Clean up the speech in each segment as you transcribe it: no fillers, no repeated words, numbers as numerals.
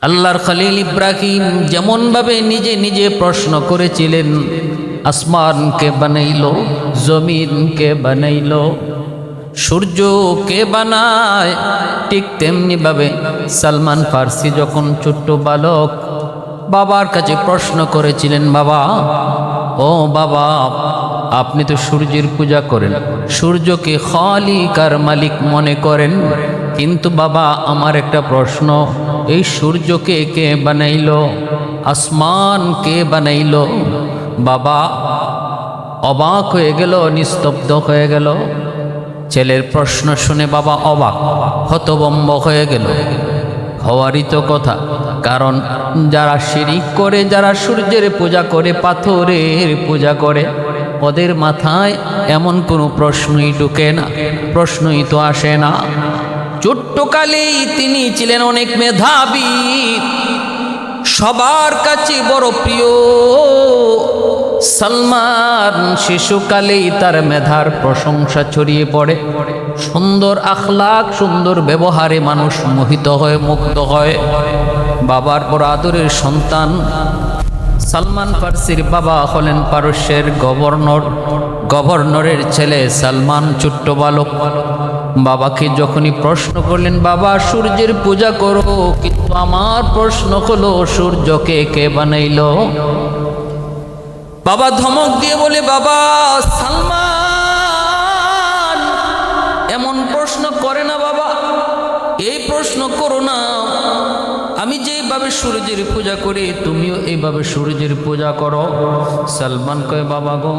আল্লাহর খলিল ইব্রাহিম যেমন ভাবে নিজে নিজে প্রশ্ন করেছিলেন, আসমান কে বানাইলো, জমিন কে বানাইলো, সূর্য কে বানায়, ঠিক তেমনি ভাবে সালমান ফার্সি যখন ছোট্ট বালক বাবার কাছে প্রশ্ন করেছিলেন, বাবা ও বাবা, আপনি তো সূর্যের পূজা করেন, সূর্যকে খালিক আর মালিক মনে করেন, কিন্তু বাবা আমার একটা প্রশ্ন, এই সূর্যকে কে বানাইলো, আসমান কে বানাইলো? বাবা অবাক হয়ে গেল, নিস্তব্ধ হয়ে গেল। ছেলের প্রশ্ন শুনে বাবা অবাক, হতভম্ব হয়ে গেল। হওয়ারই তো কথা, কারণ যারা শিরিক করে, যারা সূর্যের পূজা করে, পাথরের পূজা করে, ওদের মাথায় এমন কোনো প্রশ্নই ঢুকে না, প্রশ্নই তো আসে না। ছোট্টকালেই তিনি ছিলেন অনেক মেধাবী, সবার কাছে বড় প্রিয়। সালমান শিশুকালেই তার মেধার প্রশংসা ছড়িয়ে পড়ে, সুন্দর আখলাক, সুন্দর ব্যবহারে মানুষ মোহিত হয়, মুগ্ধ হয়। বাবার বড় আদরের সন্তান সালমান ফার্সির বাবা হলেন পারস্যের গভর্নর, গভর্নরের ছেলে সালমান ছোট্ট বালক। বাবাকে যখনই প্রশ্ন করলেন, বাবা সূর্যের পূজা করো, কিন্তু আমার প্রশ্ন হলো সূর্যকে কে বানাইলো? বাবা ধমক দিয়ে বলে, বাবা সালমান এমন প্রশ্ন করে না বাবা, এই প্রশ্ন করো না। আমি যেভাবে সূর্যের পূজা করি, তুমিও এইভাবে সূর্যের পূজা করো। সালমান কয়, বাবা গো,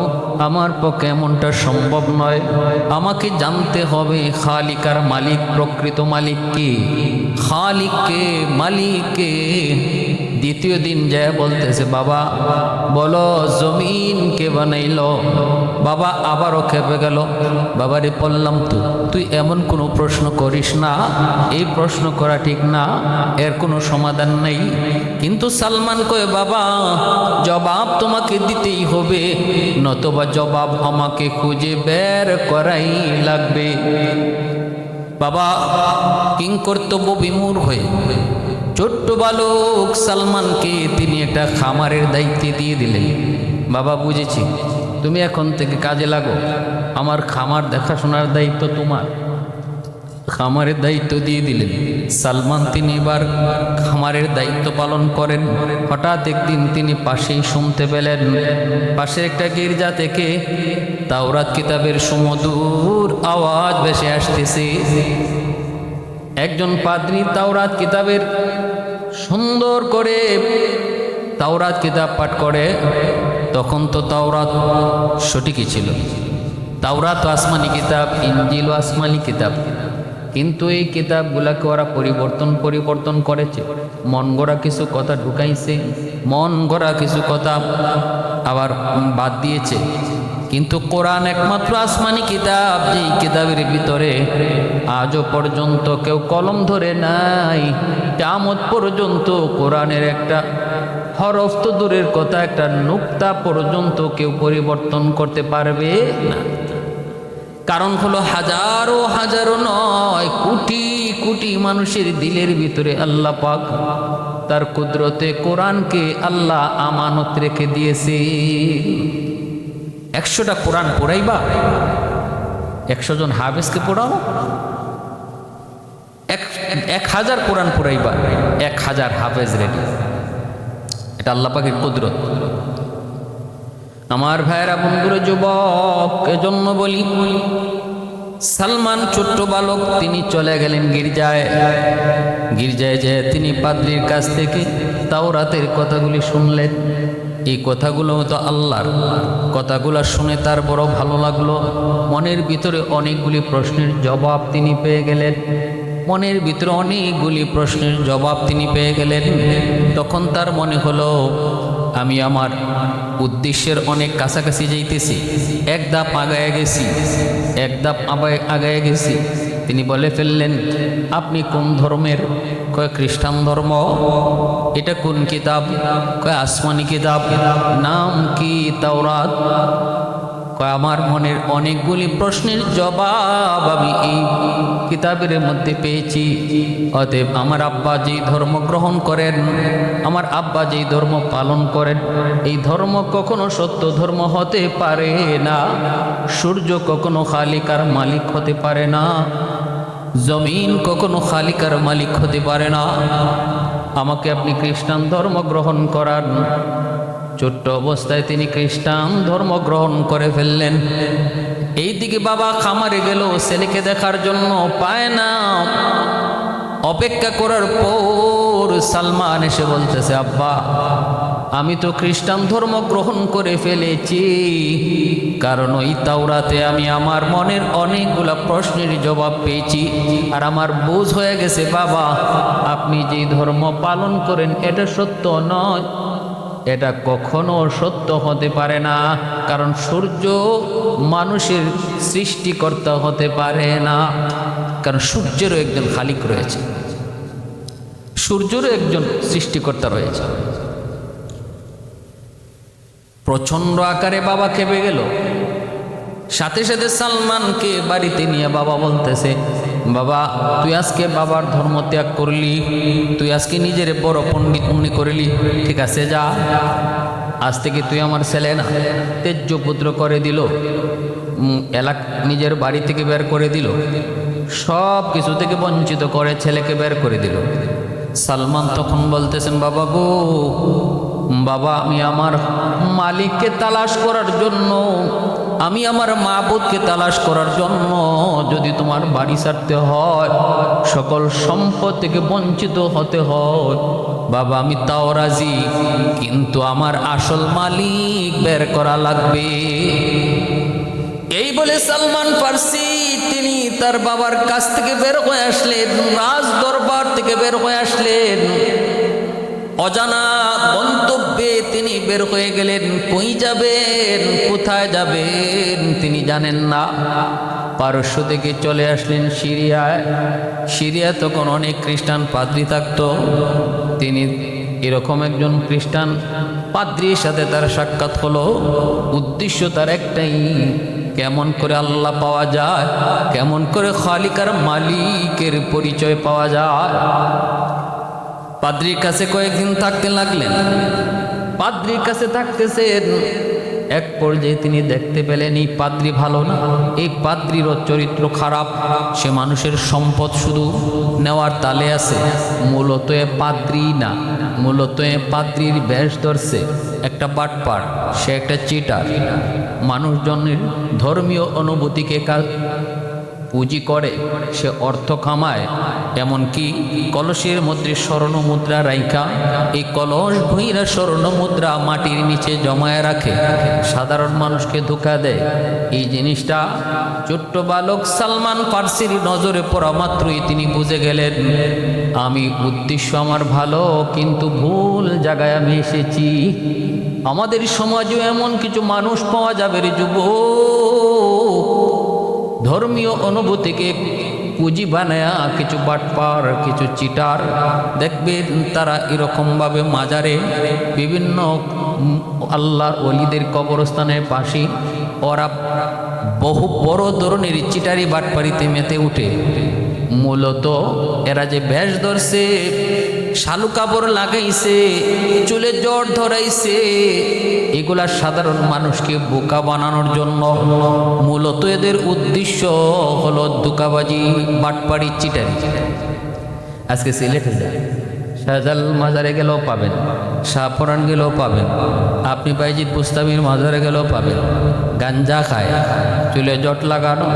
আমার পক্ষে এমনটা সম্ভব নয়, আমাকে জানতে হবে খালিক আর মালিক, প্রকৃত মালিক কে, খালিক কে, মালিক কে। দ্বিতীয় দিন যায় বলতেছে, বাবা বলো জমিন কে বানাইলো? বাবা আবারও খেপে গেল। বাবারে বললাম তো, তুই এমন কোনো প্রশ্ন করিস না, এই প্রশ্ন করা ঠিক না, এর কোনো সমাধান নেই। কিন্তু সালমান কয়, বাবা জবাব তোমাকে দিতেই হবে, নতবা জবাব আমাকে খুঁজে বের করাই লাগবে। বাবা কিংকর্তব্য বিমূঢ় হয়ে ছোট্ট বালক সালমানকে তিনি একটা খামারের দায়িত্ব দিয়ে দিলেন। বাবা বুঝেছি, তুমি এখন থেকে কাজে লাগো, আমার খামার দেখাশোনার দায়িত্ব তোমার। খামারের দায়িত্ব দিয়ে দিলেন। সালমান তিনি এবার খামারের দায়িত্ব পালন করেন। হঠাৎ একদিন তিনি পাশেই শুনতে পেলেন, পাশে একটা গির্জা থেকে তাওরাত কিতাবের সুমধুর আওয়াজ ভেসে আসতেছে। একজন পাদ্রী তাওরাত কিতাবের সুন্দর করে তাওরাত কিতাব পাঠ করে। তখন তো তাওরাত সঠিকই ছিল, তাওরাত আসমানি কিতাব, ইনজিল আসমানি কিতাব, কিন্তু এই কিতাবগুলাকে ওরা পরিবর্তন করেছে, মন গড়া কিছু কথা ঢুকাইছে, মন গড়া কিছু কথা আবার বাদ দিয়েছে। কিন্তু কোরআন একমাত্র আসমানি কিতাব, যেই কিতাবের ভিতরে আজও পর্যন্ত কেউ কলম ধরে নাই, কিয়ামত পর্যন্ত কোরআনের একটা হরফ তো দূরের কথা, একটা নুক্তা পর্যন্ত কেউ পরিবর্তন করতে পারবে না। কারণ হলো হাজারো হাজারো নয়, কোটি কোটি মানুষের দিলের ভিতরে আল্লাহ পাক তার কুদরতে কোরআনকে আল্লাহ আমানত রেখে দিয়েছে। 100টা কোরআন পড়াইবা, 100 জন হাফেজকে পড়াও, 1000 কোরআন পড়াইবা, 1000 হাফেজ রেডি। এটা আল্লাহ পাকের কুদরত। আমার ভাইয়েরা, বন্ধুরা, যুবক, এজন্য বলি, সালমান ছোট্ট বালক তিনি চলে গেলেন গির্জায়। গির্জায় যে তিনি পাদ্রীর কাছ থেকে তাওরাতের কথাগুলি শুনলেন। এই কথাগুলো তো আল্লাহর কথাগুলো শুনে তার বড় ভালো লাগলো। মনের ভিতরে অনেকগুলি প্রশ্নের জবাব তিনি পেয়ে গেলেন, মনের ভিতরে অনেকগুলি প্রশ্নের জবাব তিনি পেয়ে গেলেন। তখন তার মনে হলো, আমি আমার উদ্দেশ্যের অনেক কাছাকাছি যাইতেছি, এক ধাপ আগায় গেছি, এক ধাপ আগায় গেছি। তিনি বলে ফেললেন, আপনি কোন ধর্মের? কয় খ্রিস্টান ধর্ম। এটা কোন কিতাব? কয় আসমানি কিতাব। নাম কি? তাওরাত। আমার মনের অনেকগুলি প্রশ্নের জবাব আমি এই কিতাবের মধ্যে পেয়েছি। অতএব আমার আব্বা যেই ধর্ম গ্রহণ করেন, আমার আব্বা যেই ধর্ম পালন করেন, এই ধর্ম কখনো সত্য ধর্ম হতে পারে না। সূর্য কখনো খালিকার মালিক হতে পারে না, জমিন কখনো খালিকার মালিক হতে পারে না। আমাকে আপনি খ্রিস্টান ধর্ম গ্রহণ করান। ছোট্ট অবস্থায় তিনি খ্রিস্টান ধর্ম গ্রহণ করে ফেললেন। এইদিকে বাবা খামারে গেল ছেলেকে দেখার জন্য, পায় না। অপেক্ষা করার পর সালমান এসে বলতেছে, আব্বা আমি তো খ্রিস্টান ধর্ম গ্রহণ করে ফেলেছি, কারণ ওই তাওরাতে আমি আমার মনের অনেকগুলা প্রশ্নের জবাব পেয়েছি, আর আমার বুঝ হয়ে গেছে বাবা আপনি যে ধর্ম পালন করেন এটা সত্য নয়, এটা কখনো সত্য হতে পারে না। কারণ সূর্য মানুষের সৃষ্টিকর্তা হতে পারে না, কারণ সূর্যেরও একজন খালিক রয়েছে, সূর্যেরও একজন সৃষ্টিকর্তা রয়েছে। প্রচন্ড আকারে বাবা খেপে গেল। সাথে সাথে সালমানকে বাড়িতে নিয়ে বাবা বলতেছে, বাবা তুই আজকে বাবার ধর্ম ত্যাগ করলি, তুই আজকে নিজের বড় পণ্ডিত মনে করলি, ঠিক আছে যা, আজ থেকে তুই আমার ছেলে না। তেজ্য পুত্র করে দিল, নিজের বাড়ি থেকে বের করে দিল, সব কিছু থেকে বঞ্চিত করে ছেলেকে বের করে দিল। সালমান তখন বলতেছেন, বাবা গো বাবা আমি আমার মালিককে তালাশ করার জন্য, আমি আমার মাবুদকে তালাশ করার জন্য যদি তোমার বাড়ি ছাড়তে হয়, সকল সম্পদ থেকে বঞ্চিত হতে হয়, বাবা আমি তাও রাজি, কিন্তু আমার আসল মালিক বের করা লাগবে। এই বলে সালমান ফার্সি তিনি তার বাবার কাছ থেকে বের হয়ে আসলেন, রাজ দরবার থেকে বের হয়ে আসলেন। অজানা গন্তব্যে তিনি বের হয়ে গেলেন। কই যাবেন, কোথায় যাবেন তিনি জানেন না। পারস্য থেকে চলে আসলেন সিরিয়ায়। সিরিয়া তখন অনেক খ্রিস্টান পাদ্রী থাকতো। তিনি এরকম একজন খ্রিস্টান পাদ্রীর সাথে তার সাক্ষাৎ হলো। উদ্দেশ্য তার একটাই, কেমন করে আল্লাহ পাওয়া যায়, কেমন করে খালিকার মালিকের পরিচয় পাওয়া যায়। পাদ্রীর কাছে কয়েকদিন থাকতে লাগলেন। পাদ্রীর কাছে থাকতেছেন, এক পর্যায়ে তিনি দেখতে পেলেন এই পাদ্রী ভালো না, এই পাদ্রীরও চরিত্র খারাপ, সে মানুষের সম্পদ শুধু নেওয়ার তালে আছে। মূলত এ পাদ্রী না, মূলত এ পাদ্রীর বেশ ধরছে একটা বাটপার, সে একটা চিটার। মানুষজনের ধর্মীয় অনুভূতিকে পুঁজি করে সে অর্থ কামায়। এমনকি কলসের মধ্যে স্বর্ণ মুদ্রা রাইখা এই কলস ভইরা স্বর্ণ মুদ্রা মাটির নিচে জমায় রাখে, সাধারণ মানুষকে ধোঁকা দেয়। এই জিনিসটা ছোট্ট বালক সালমান ফার্সির নজরে পড়া মাত্রই তিনি বুঝে গেলেন, আমি উদ্দেশ্য আমার ভালো, কিন্তু ভুল জায়গায় আমি এসেছি। আমাদের সমাজেও এমন কিছু মানুষ পাওয়া যাবে রে যুবক, ধর্মীয় অনুভূতিকে পুঁজি বানায়া কিছু বাটপার, কিছু চিটার দেখবেন তারা এরকমভাবে মাজারে বিভিন্ন আল্লাহর ওলিদের কবরস্থানের পাশে ওরা বহু বড় ধরনের চিটারি বাটপারিতে মেতে উঠে। মূলত এরা যে বেশ ধরছে, শালু কাপড় লাগাইছে, চুলে জ্বর ধরাইছে, এগুলা সাধারণ মানুষকে বোকা বানানোর জন্য। মূলত এদের উদ্দেশ্য হলো ধোঁকাবাজি, বাটপাড়ি, চিটারি। আজকে সিলেটে যায়, শাহজাল মাজারে গেলেও পাবেন, শাহপুরান গেলেও পাবেন, আপনি বাইজিৎ বুস্তামির মাজারে গেলেও পাবেন। গাঞ্জা খায়, চুলে জট লাগানো,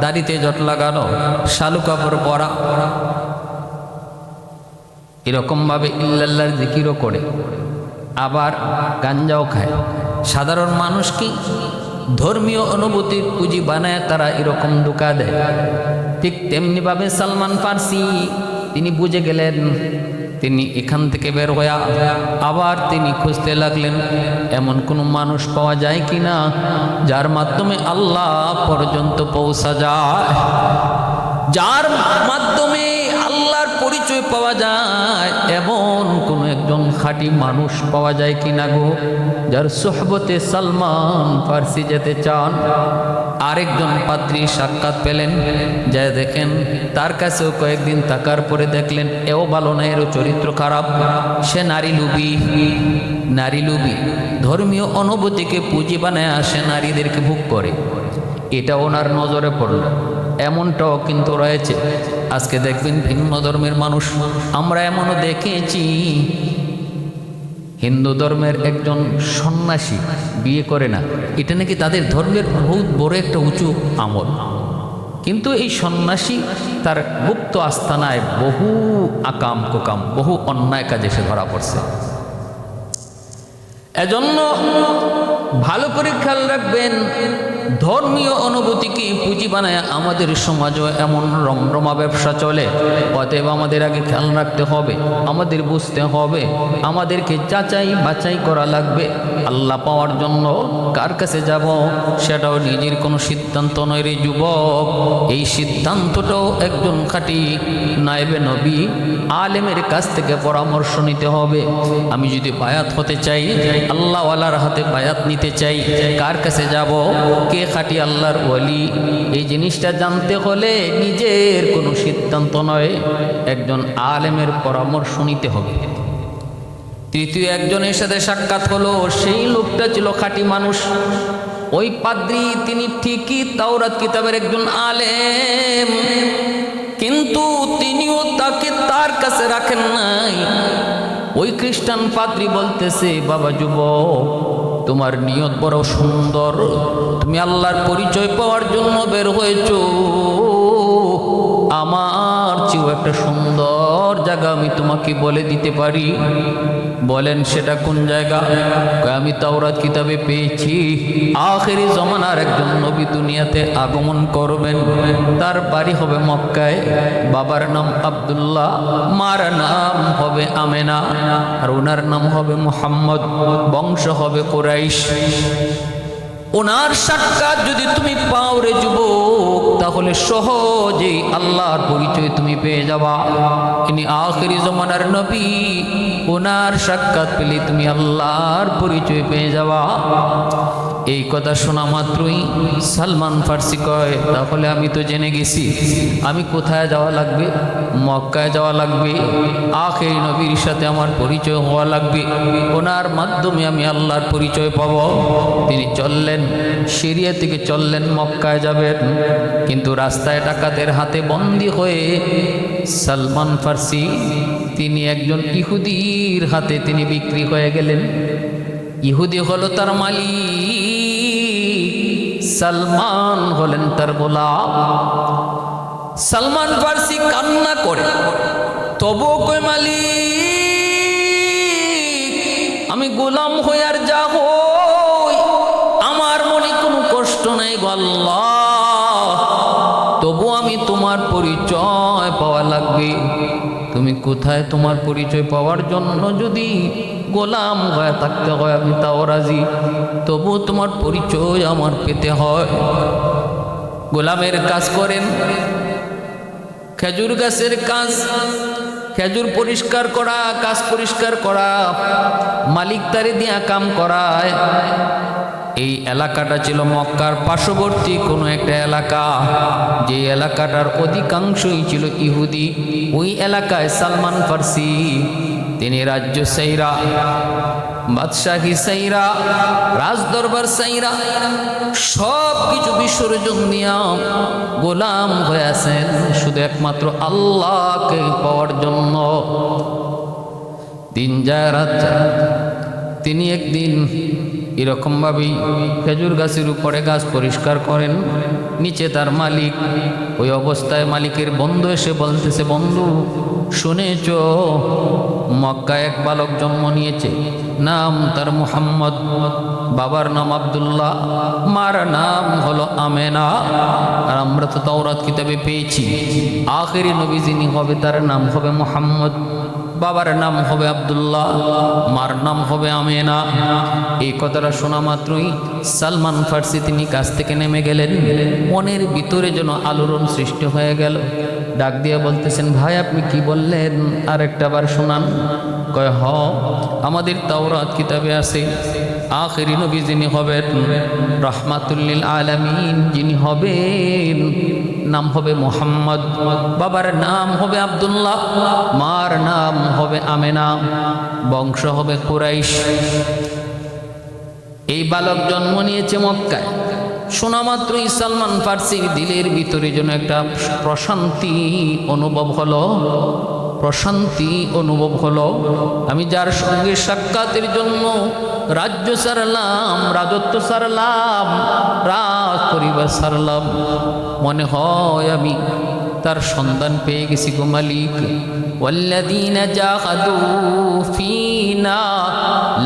দাড়িতে জট লাগানো, শালু কাপড় পরা, এরকমভাবে ইল্লাল্লাহর জিকিরও করে, আবার গাঞ্জাও খায়। সাধারণ মানুষকে ধর্মীয় অনুভূতির পুঁজি বানায় তারা এরকম ধোঁকা দেয়। ঠিক তেমনিভাবে সালমান ফার্সি তিনি বুঝে গেলেন। তিনি এখান থেকে বের হয়ে আবার তিনি খুঁজতে লাগলেন এমন কোনো মানুষ পাওয়া যায় কি না যার মাধ্যমে আল্লাহ পর্যন্ত পৌঁছা যায়, যার মাধ্যমে আল্লাহর পরিচয় পাওয়া যায়, এমন কোনো একজন খাঁটি মানুষ পাওয়া যায় কিনা গো, যার সোহবতে সালমান ফার্সি যেতে চান। আরেকজন পাত্রী সাক্ষাৎ পেলেন, যা দেখেন তার কাছেও কয়েকদিন থাকার পরে দেখলেন এও ভালো না, এরও চরিত্র খারাপ, সে নারী লুবি, ধর্মীয় অনুভূতিকে পুঁজি বানায় আসে, নারীদেরকে ভোগ করে। এটা ওনার নজরে পড়ল। এমনটাও কিন্তু রয়েছে। আজকে দেখবেন ভিন্ন ধর্মের মানুষ, আমরা এমনও দেখেছি হিন্দু ধর্মের একজন সন্ন্যাসী বিয়ে করে না, এটা নাকি তাদের ধর্মের বহুত বড় একটা উঁচু আমল। কিন্তু এই সন্ন্যাসী তার গুপ্ত আস্তানায় বহু আকাম কুকাম, বহু অন্যায় কাজে সে ধরা পড়ছে। এজন্য ভালো করে খেয়াল রাখবেন, ধর্মীয় অনুভূতিকে পুঁজি বানায় আমাদের সমাজও এমন রমরমা ব্যবসা চলে। অতএব আমাদের আগে খেয়াল রাখতে হবে, আমাদের বুঝতে হবে, আমাদেরকে যাচাই বাছাই করা লাগবে। আল্লাহ পাওয়ার জন্য কার কাছে যাব সেটাও নিজের কোনো সিদ্ধান্ত নয় রে যুবক। এই সিদ্ধান্তটাও একজন খাঁটি নায়েবে নবী আলেমের কাছ থেকে পরামর্শ নিতে হবে। আমি যদি বায়াত হতে চাই, আল্লাহওয়ালার হাতে বায়াত নিতে চাই, কার কাছে যাব, কে খাঁটি আল্লাহর ওয়ালি, এই জিনিসটা জানতে হলে নিজের কোনো সিদ্ধান্ত নয়, একজন আলেমের পরামর্শ নিতে হবে। তৃতীয় একজনের সাথে সাক্ষাৎ হলো, সেই লোকটা ছিল খাঁটি মানুষ। ওই পাদ্রী তিনি ঠিকই তাওরাত কিতাবের একজন আলেম, কিন্তু তিনিও তাকে তার কাছে রাখেন নাই। ওই খ্রিস্টান পাদ্রী বলতেছে, বাবা যুবক, তোমার নিয়ত বড় সুন্দর, তুমি আল্লাহর পরিচয় পাওয়ার জন্য বের হয়েছ, আমার চেয়েও একটা সুন্দর জায়গা আমি তোমাকে বলে দিতে পারি। বলেন সেটা কোন জায়গা? আমি তাওরাত কিতাবে পেয়েছি আখেরি জমানার একজন নবী দুনিয়াতে আগমন করবেন, তার বাড়ি হবে মক্কায়, বাবার নাম আব্দুল্লাহ, মার নাম হবে আমেনা, আর ওনার নাম হবে মুহাম্মদ, বংশ হবে কুরাইশ। ওনার সাক্ষাৎ যদি তুমি পাও রে যুবক, তাহলে সহজেই আল্লাহর পরিচয় তুমি পেয়ে যাবা। ইনি আখেরি জমানার নবী, ওনার সাক্ষাৎ পেলে তুমি আল্লাহর পরিচয় পেয়ে যাবা। এই কথা শোনা মাত্রই সালমান ফার্সি কয়, তাহলে আমি তো জেনে গেছি, আমি কোথায় যাওয়া লাগবে? মক্কায় যাওয়া লাগবে, আখেরি নবীর সাথে আমার পরিচয় হওয়া লাগবে, ওনার মাধ্যমে আমি আল্লাহর পরিচয় পাব। তিনি চললেন, সিরিয়া থেকে চললেন, মক্কায় যাবেন, কিন্তু রাস্তায় ডাকাতের হাতে বন্দী হয়ে সালমান ফার্সি তিনি একজন ইহুদির হাতে তিনি বিক্রি হয়ে গেলেন। ইহুদি হলো তার মালিক, সালমান হলেন তার গোলাম। সালমান ফার্সি কান্না করে, তবু কই মালিক, আমি গোলাম হই আর যা হই, আমার মনে কোনো কষ্ট নাই গো আল্লাহ, তবু আমি তোমার পরিচয় পাওয়া লাগবে। তুমি কোথায়? তোমার পরিচয় পাওয়ার জন্য যদি গোলাম হয়ে থাকতে হয় আমি তাও রাজি, তবু তোমার পরিচয় আমার পেতে হয়। গোলামের কাজ করেন, খেজুর গাছের কাজ, খেজুর পরিষ্কার করা, গাছ পরিষ্কার করা, মালিক তারে দিয়া কাম করায়। এই এলাকাটা ছিল মক্কার পার্শ্ববর্তী কোনো একটা এলাকা, যে এলাকাটার অধিকাংশই ছিল ইহুদি। ওই এলাকায় সালমান ফার্সি তিনি রাজ্য সাইরা, বাদশাহী সাইরা, রাজদরবার সাইরা, সব কিছু বিসর্জন দিয়া গোলাম হয়ে আছেন শুধু একমাত্র আল্লাহকে পাওয়ার জন্য। দিন যায় রাত যায়, তিনি একদিন এরকমভাবেই খেজুর গাছের উপরে গাছ পরিষ্কার করেন, নিচে তার মালিক। ওই অবস্থায় মালিকের বন্ধু এসে বলতেছে, বন্ধু শুনেছ মক্কায় এক বালক জন্ম নিয়েছে, নাম তার মুহাম্মদ, বাবার নাম আব্দুল্লাহ, মার নাম হলো আমেনা, আর আমরা তো তাওরাত কিতাবে পেয়েছি আখেরি নবী যিনি হবে তার নাম হবে মুহাম্মদ, বাবার নাম হবে আব্দুল্লাহ, মার নাম হবে আমেনা। এই কথাটা শোনা মাত্রই সালমান ফার্সি তিনি কাছ থেকে নেমে গেলেন, মনের ভিতরে যেন আলোড়ন সৃষ্টি হয়ে গেল। ডাক দিয়ে বলতেছেন, ভাই আপনি কি বললেন, আর একটা বার শোনান। কয় হ, আমাদের তাওরাত কিতাবে আছে আখেরি নবী যিনি হবেন, রাহমাতুল লিল আলামিন যিনি হবেন, নাম হবে মুহাম্মদ, বাবার নাম হবে আব্দুল্লাহ, মার নাম হবে আমেনা, বংশ হবে কুরাইশ। এই বালক জন্ম নিয়েছে মক্কায়। শোনা মাত্রই সালমান ফার্সির দিলের ভিতরে যেন একটা প্রশান্তি অনুভব হলো, প্রশান্তি অনুভব হলো। আমি যার সঙ্গে সাক্ষাতের জন্য রাজ্য সারলাম, রাজত্ব সারলাম, রাজ পরিবার সারলাম, মনে হয় আমি তার সন্ধান পেয়ে গেছি গো মালিক। ওয়াল্লাযীনা জাহাদু ফীনা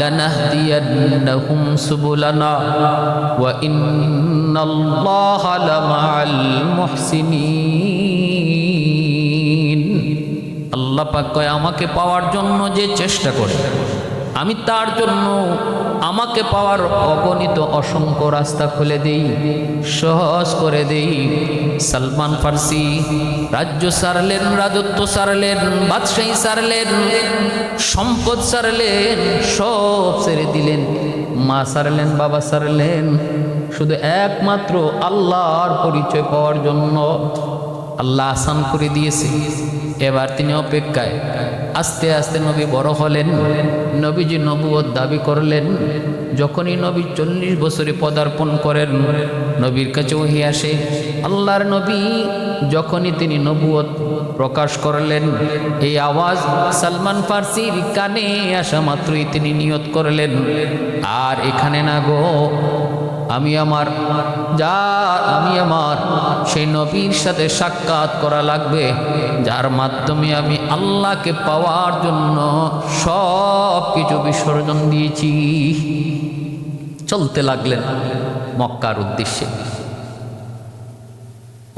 লানাহদিয়ান্নাহুম সুবুলানা ওয়া ইন্নাল্লাহা লামাআল মুহসিনিন। আল্লাহ পাক কয়, আমাকে পাওয়ার জন্য যে চেষ্টা করে আমি তার জন্য আমাকে পাওয়ার অগণিত অসংখ্য রাস্তা খুলে দেই, সহজ করে দেই। সালমান ফার্সি রাজ্য সারলেন, রাজত্ব সারলেন, বাদশাহী সারলেন, সম্পদ সারলেন, সব ছেড়ে দিলেন। মা সারলেন, বাবা সারলেন, শুধু একমাত্র আল্লাহর পরিচয় পাওয়ার জন্য। আল্লাহ আসান করে দিয়েছে। এবার তিনি অপেক্ষায়। আস্তে আস্তে নবী বড় হলেন, নবীজি নবুয়ত দাবি করলেন। যখনই নবী 40 বছরে পদার্পণ করেন, নবীর কাছে ওহী আসে। আল্লাহর নবী যখনই তিনি নবুয়ত প্রকাশ করলেন, এই আওয়াজ সালমান ফার্সির কানে আসা মাত্রই তিনি নিয়ত করলেন, আর এখানে না গো, আমি আমার সেই নবীর সাথে সাক্ষাৎ করা লাগবে, যার মাধ্যমে আমি আল্লাহকে পাওয়ার জন্য সব কিছু বিসর্জন দিয়েছি। চলতে লাগলেন মক্কার উদ্দেশ্যে।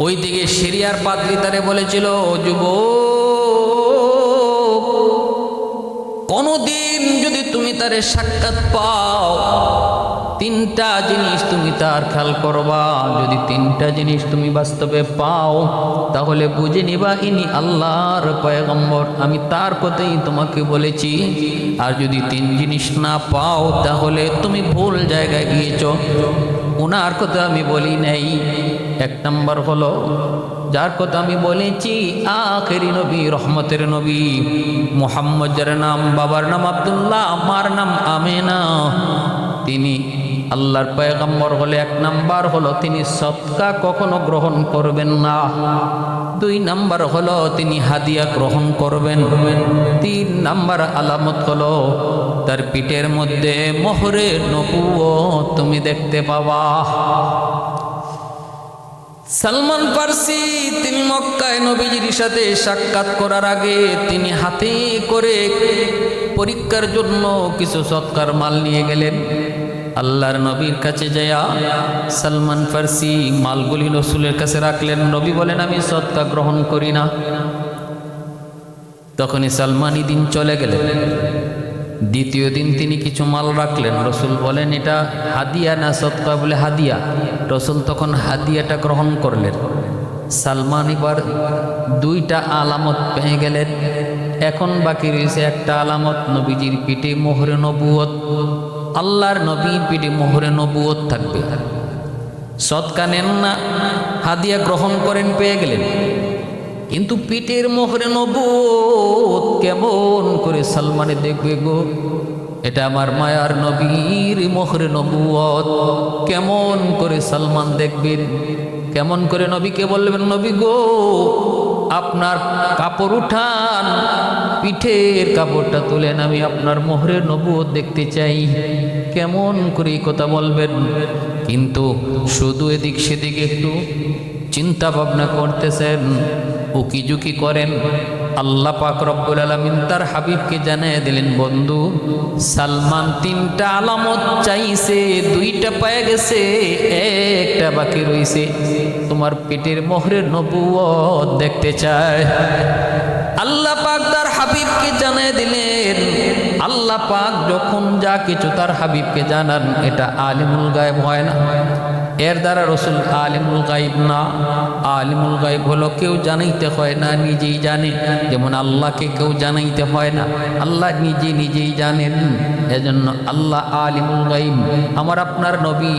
ওইদিকে সিরিয়ার পাদ্রী তারে বলেছিল, যুবক, কোনদিন যদি তুমি তারে সাক্ষাৎ পাও, 3টা জিনিস তুমি তার খেয়াল করবা। যদি 3টা জিনিস তুমি বাস্তবে পাও, তাহলে বুঝে নিবা ইনি আল্লাহর পয়গম্বর, আমি তার কথাই তোমাকে বলেছি। আর যদি 3 জিনিস না পাও, তাহলে তুমি ভুল জায়গায় গিয়েছো, ওনার কথা আমি বলি নাই। 1 নম্বর হলো, যার কথা আমি বলেছি, আখেরি নবী, রহমতের নবী মুহাম্মদ, যার নাম, বাবার নাম আব্দুল্লাহ, মার নাম আমেনা, তিনি আল্লাহর পয়গম্বর হলে 1 নাম্বার হলো তিনি সদকা কখনো গ্রহণ করবেন না। 2 নাম্বার হলো তিনি হাদিয়া গ্রহণ করবেন। 3 নাম্বার আলামত হলো তার পিঠের মধ্যে মোহরে নবুয়ত তুমি দেখতে পাবা। সালমান ফার্সি তিনি মক্কায় নবীজির সাথে সাক্ষাৎ করার আগে তিনি হাতে করে পরীক্ষার জন্য কিছু সৎকার মাল নিয়ে গেলেন। আল্লাহর নবীর কাছে যায়া সালমান ফার্সি মালগুলি রসুলের কাছে রাখলেন। নবী বলেন, আমি সৎকা গ্রহণ করি না। তখনই সালমানই দিন চলে গেলেন। দ্বিতীয় দিন তিনি কিছু মাল রাখলেন। রসুল বলেন, এটা হাদিয়া না সৎকা? বলে হাদিয়া। রসুল তখন হাদিয়াটা গ্রহণ করলেন। সালমান এবার 2টা আলামত পেয়ে গেলেন। এখন বাকি রয়েছে একটা আলামত, নবীজির পিঠে মোহরে নবুয়ত। আল্লাহর নবীর পিঠে মোহরে নবুয়ত থাকবে। সৎকা নেন না, হাদিয়া গ্রহণ করেন, পেয়ে গেলেন, কিন্তু পিঠের মোহরে নবুয়ত কেমন করে সালমানে দেখবে গো? এটা আমার মায়ার নবীর মোহরে নবুয়ত, কেমন করে সালমান দেখবেন? কেমন করে নবীকে বলবেন, নবী গো আপনার কাপড় উঠান, পিঠের কাপড়টা তুলেন, আমি আপনার মোহরে নবুয়ত দেখতে চাই। কেমন করে এই কথা বলবেন? কিন্তু শুধু এদিক সেদিক একটু চিন্তা ভাবনা করতেছেন, উকিঝুঁকি করেন। আল্লাহ পাক রব্বুল আলামিন তার হাবিবকে জানিয়ে দিলেন, বন্ধু সালমান 3টা আলামত চাইছে, 2টা পেয়ে গেছে, 1টা বাকি রয়েছে, তোমার পেটের মোহরে নবুয়ত দেখতে চায়। আল্লাহ পাক তার হাবিবকে জানিয়ে দিলেন। আল্লাহ পাক যখন যা কিছু তার হাবিবকে জানান, এটা আলিমুল গায়েব হয় না, এর দ্বারা রসুল আলিমুল গাইব না। আলিমুল গাইব হলো কেউ জানাইতে হয় না, নিজেই জানে। যেমন আল্লাহকে কেউ জানাইতে হয় না, আল্লাহ নিজেই জানেন। এজন্য আল্লাহ আলিমুল গাইব। আমার আপনার নবী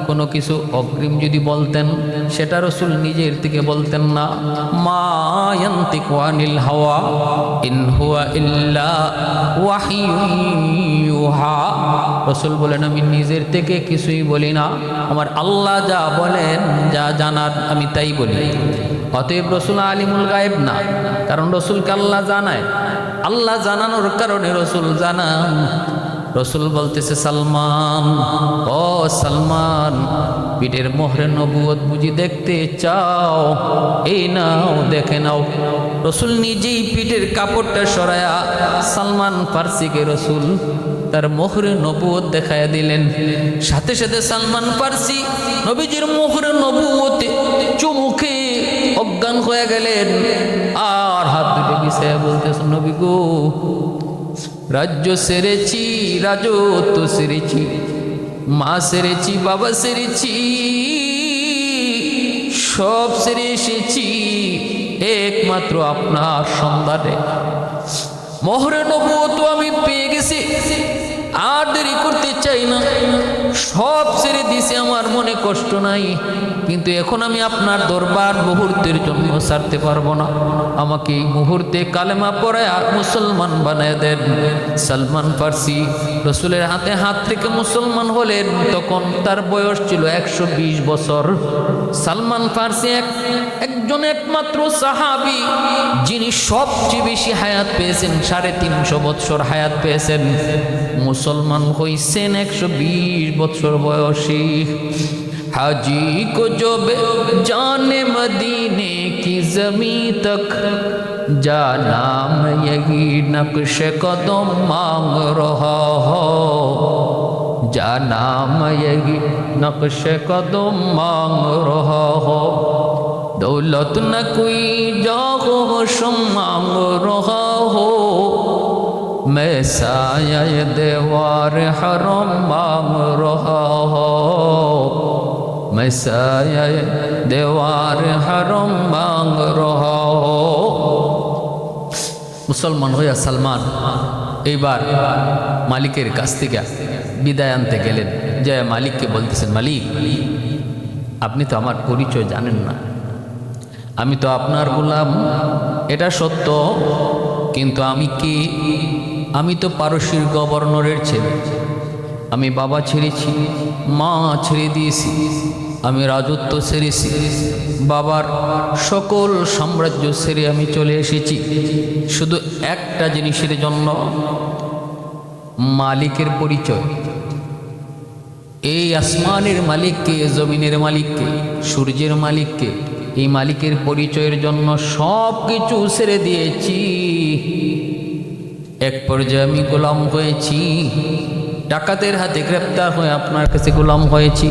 কোনো কিছু অগ্রিম যদি বলতেন, সেটা রসুল নিজের থেকে বলতেন না। মা ইয়ান্তিকু আনিল হাওয়া ইন হুয়া ইল্লা ওয়াহিয়ুন ইউহা। রসুল বলেন আমি নিজের থেকে কিছুই বলি না, আমার আল্লাহ যা বলেন, যা জানার আমি তাই বলি। অতএব রসুল আলিমুল গায়েব না, কারণ রসুলকে আল্লাহ জানায়। আল্লাহ জানানোর কারণে রসুল জানান। রসুল বলতেছে সালমান, ও সালমান, পিঠের মোহরে নবুয়ত বুঝি দেখতে চাও? এই নাও, দেখে নাও। রসুল নিজেই পিঠের কাপড়টা সরায়া সালমান ফার্সিকে রসুল তার মোহরে নবুয়ত দেখায়া দিলেন। সাথে সাথে সালমান ফার্সি নবীজির মোহরে নবুয়তে চুমুখে অজ্ঞান হয়ে গেলেন। আর হাত দুটো বিছায়া বলতেছে, নবী গো, রাজ্য সেরেছি, রাজত্ব সেরেছি, মা সেরেছি, বাবা সেরেছি, সব সেরে এসেছি একমাত্র আপনার সন্ধানে। মোহরে নবুয়ত আমি পেয়ে গেছি, আর দেরি করতে চাই না। সব ছেড়ে দিছে, আমার মনে কষ্ট নাই, কিন্তু এখন আমি আপনার দরবার মুহূর্তের জন্য ছাড়তে পারবো না। আমাকে এই মুহূর্তে কালেমা পড়ায় মুসলমান বানায় দেন। সালমান ফার্সি রসুলের হাতে হাত থেকে মুসলমান হলেন, তখন তার বয়স ছিল 120 বছর। সালমান ফার্সি একজন একমাত্র সাহাবী যিনি সবচেয়ে বেশি হায়াত পেয়েছেন, 350 বছর হায়াত পেয়েছেন। মুসলমান হইছেন 120 বছর বয়সী। हाजी को जो जाने मदीने की ज़मीं तक, जाना मैं यही नक्श कदम मांग रहा हो, जाना मैं यही नक्श कदम मांग रहा हो। दौलत न कोई जागो शम मांग रहा हो, मैं साया दीवार हरम मांग रहा हो, मैं साया दीवार हरम मांग रहा हो। মুসলমান হইয়া সালমান এইবার মালিকের কাছ থেকে বিদায় আনতে গেলেন। যে মালিককে বলতেছেন, মালিক, আপনি তো আমার পরিচয় জানেন না, আমি তো আপনার গোলাম, এটা সত্য, কিন্তু আমি কি? আমি তো পারস্যের গভর্নরের ছেলে। আমি বাবা ছেড়েছি, মা ছেড়ে দিয়েছি, আমি রাজত্ব ছেড়েছি, বাবার সকল সাম্রাজ্য ছেড়ে আমি চলে এসেছি শুধু একটা জিনিসের জন্য, মালিকের পরিচয়। এই আসমানের মালিককে, জমিনের মালিককে, সূর্যের মালিককে, এই মালিকের পরিচয়ের জন্য সব কিছু ছেড়ে দিয়েছি। এক পর্যায়ে আমি গোলাম হয়েছি, ডাকাতের হাতে গ্রেপ্তার হয়ে আপনার কাছে গোলাম হয়েছি,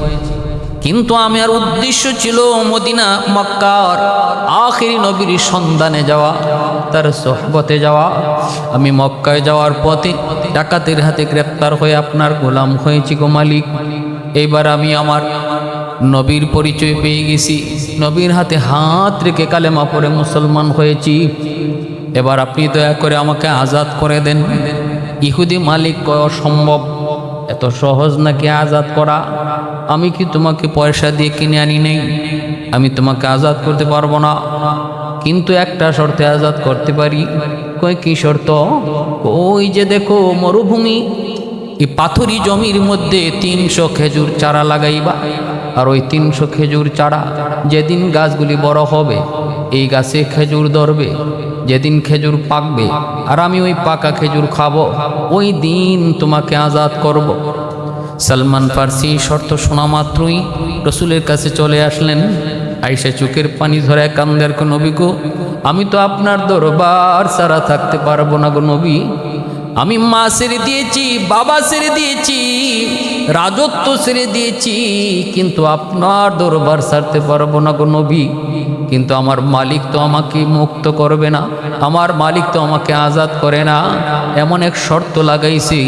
কিন্তু আমার উদ্দেশ্য ছিল মদিনা মক্কার আখিরি নবীর সন্ধানে যাওয়া, তার সোহবতে যাওয়া। আমি মক্কায় যাওয়ার পথে ডাকাতের হাতে গ্রেপ্তার হয়ে আপনার গোলাম হয়েছি গো মালিক। এইবার আমি আমার নবীর পরিচয় পেয়ে গেছি, নবীর হাতে হাত রেখে কালেমা পড়ে মুসলমান হয়েছি। এবার আপনি দয়া করে আমাকে আজাদ করে দেন। ইহুদি মালিক কয়, অসম্ভব, এত সহজ নাকি আজাদ করা? আমি কি তোমাকে পয়সা দিয়ে কিনে আনি নেই? আমি তোমাকে আজাদ করতে পারবো না, কিন্তু একটা শর্তে আজাদ করতে পারি। কয়, কি শর্ত? ওই যে দেখো মরুভূমি, এই পাথরি জমির মধ্যে 300 খেজুর চারা লাগাইবা, আর ওই 300 খেজুর চারা যেদিন গাছগুলি বড় হবে, এই গাছে খেজুর ধরবে, যেদিন খেজুর পাকবে আর আমি ওই পাকা খেজুর খাবো, ওই দিন তোমাকে আজাদ করব। সালমান ফার্সি শর্ত শোনা মাত্রই রসুলের কাছে চলে আসলেন। আইসা চোখের পানি ধরে কান্দের, নবী গো, আমি তো আপনার দরবার ছাড়া থাকতে পারবো না গো নবী। আমি মা ছেড়ে দিয়েছি, বাবা ছেড়ে দিয়েছি, রাজত্ব ছেড়ে দিয়েছি, কিন্তু আপনার দরবার ছাড়তে পারবো না গো নবী। কিন্তু আমার মালিক তো আমাকে মুক্ত করবে না, আমার মালিক তো আমাকে আজাদ করে না। এমন এক শর্ত লাগাইছি,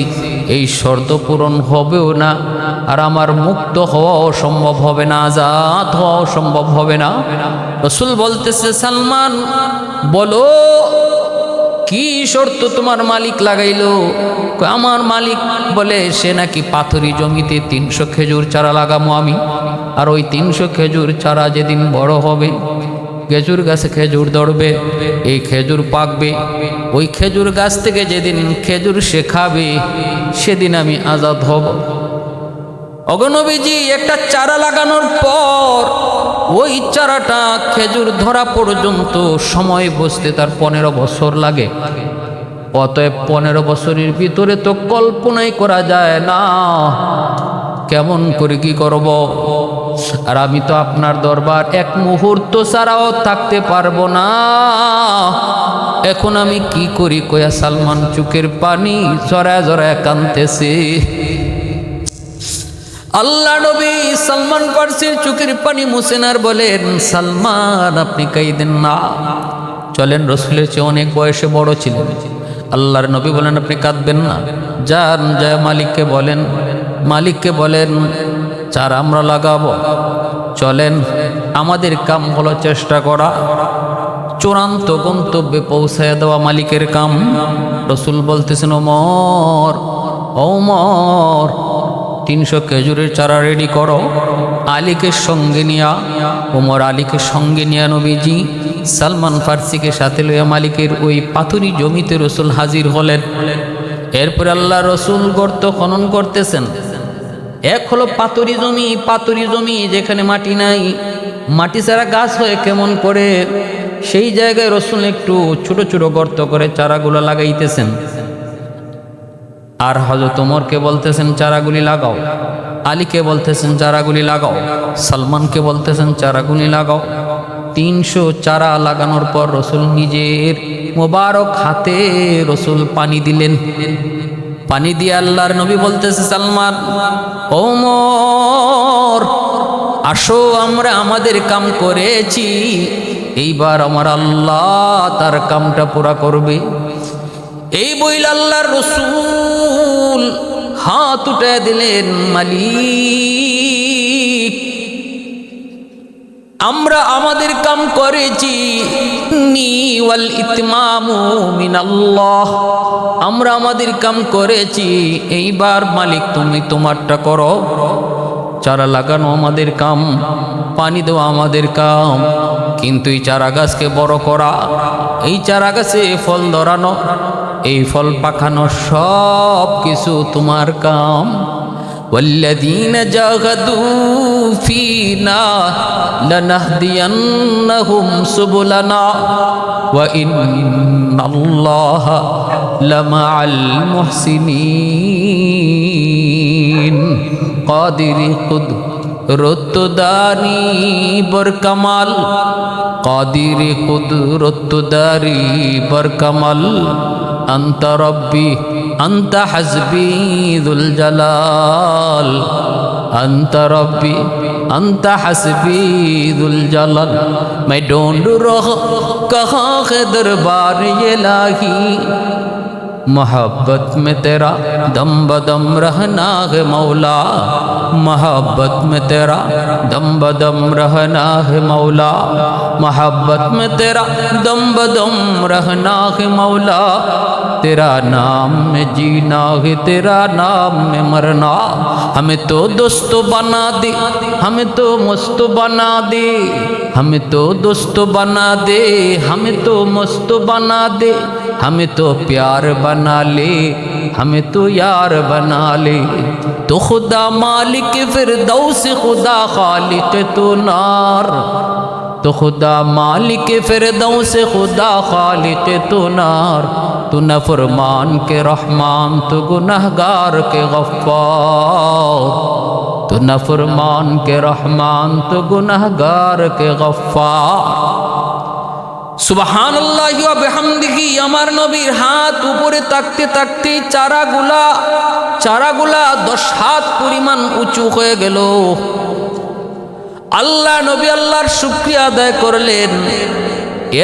এই শর্ত পূরণ হবেও না, আর আমার মুক্ত হওয়াও সম্ভব হবে না, আজাদ হওয়াও সম্ভব হবে না। রাসূল বলতেছে, সালমান বলো কি শর্ত তোমার মালিক লাগাইলো? আমার মালিক বলে সে নাকি পাথরি জমিতে 300 খেজুর চারা লাগাবো আমি, আর ওই 300 খেজুর চারা যেদিন বড় হবে, খেজুর গাছে খেজুর ধরবে, এই খেজুর পাকবে, ওই খেজুর গাছ থেকে যেদিন খেজুর সে খাবে সেদিন আমি আজাদ হব। অগনবীজি একটা চারা লাগানোর পর ওই চারাটা খেজুর ধরা পর্যন্ত সময় বসতে তার 15 বছর লাগে। অতএব 15 বছরের ভিতরে তো কল্পনাই করা যায় না কেমন করে কি করব। আর আমি তো আপনার দরবার এক মুহূর্ত ছাড়াও থাকতে পারবো না, এখন আমি কি করি? কয়া সালমান চোখের পানি জড়ায় জড়ায় কাঁদতেছে। আল্লাহ নবী সালমান ফারসির চোখের পানি মুছেন আর বলেন, সালমান আপনি কাঁদেন না, চলেন, রসুলের চেয়ে অনেক বয়সে বড় ছিলেন। আল্লাহর নবী বলেন, আপনি কাঁদবেন না, যান যায় মালিককে বলেন চারা আমরা লাগাবো, চলেন। আমাদের কাম হলো চেষ্টা করা, চূড়ান্ত গন্তব্যে পৌঁছায় দেওয়া মালিকের কাম। রসুল বলতেছেন, ওমর 300 খেজুরের চারা রেডি করো, আলীকে সঙ্গে নিয়া। ওমর আলীকে সঙ্গে নিয়া নবীজি সালমান ফারসিকে সাথে লইয়া মালিকের ওই পাথুরি জমিতে রসুল হাজির হলেন। এরপরে আল্লাহ রসুল গর্ত খনন করতেছেন। এক হলো পাথুরি জমি, যেখানে মাটি নাই, মাটি ছাড়া গাছ হয় কেমন করে, সেই জায়গায় রসুল একটু ছোট ছোট গর্ত করে চারাগুলো লাগাইতেছেন। আর হযরত ওমরকে বলতেছেন চারাগুলি লাগাও, আলীকে বলতেছেন চারাগুলি লাগাও, সালমানকে বলতেছেন চারাগুলি লাগাও। 300 চারা লাগানোর পর রসুল নিজের মোবারক হাতে রসুল পানি দিলেন। পানি দিয়ে আল্লাহর নবী বলতেছে, সালমান, ওমর আসো, আমরা আমাদের কাম করেছি, এইবার আমার আল্লাহ তার কামটা পুরা করবে। এই বইল আল্লাহর রসুল হাত উঠে দিলেন, মালিক আমরা আমাদের কাম করেছি, ওয়াল ইতমামু মিনাল্লাহ, আমরা আমাদের কাম করেছি, এইবার মালিক তুমি তোমারটা করো। চারা লাগানো আমাদের কাম, পানি দেওয়া আমাদের কাম, কিন্তু এই চারা গাছকে বড় করা, এই চারা গাছে ফল ধরানো, এই ফল পাকানো, সব কিছু তোমার কাম। والذين جاهدوا فينا لنهدينهم سبلنا وإن الله لمع المحسنين قادر قدرت داني بركمال قادر قدرت داري بركمال أنت ربي أنت حسبي ذو الجلال أنت ربي أنت حسبي ذو الجلال मैं ढूंढ रहा कहाँ है दरबार इलाही मोहब्बत में तेरा दम बदम रहना है मौला मोहब्बत में तेरा दम बदम रहना है मौला मोहब्बत में तेरा दम बदम रहना है मौला तेरा नाम में जीना है तेरा नाम में मरना हमें तो दोस्त बना दे हमें तो मस्त बना दे हमें तो दोस्त बना दे हमें तो मस्त बना दे हमें तो प्यार बना ले हमें तो यार बना ले तो खुदा मालिक फिरदौस खुदा खालिक तो नार तो खुदा मालिक फिरदौस खुदा खालिक तो नार तू नफरमान के रहमान तो गुनहगार के गफ्फार तू नफरमान के रहमान तो गुनहगार के गफ्फार সুবহানাল্লাহি ওয়া বিহামদিহি। আমার নবীর হাত উপরে তাকতে তাকতে চারাগুলা 10 হাত পরিমাণ উঁচু হয়ে গেল। আল্লাহ নবী আল্লাহর শুকরিয়া আদায় করলেন।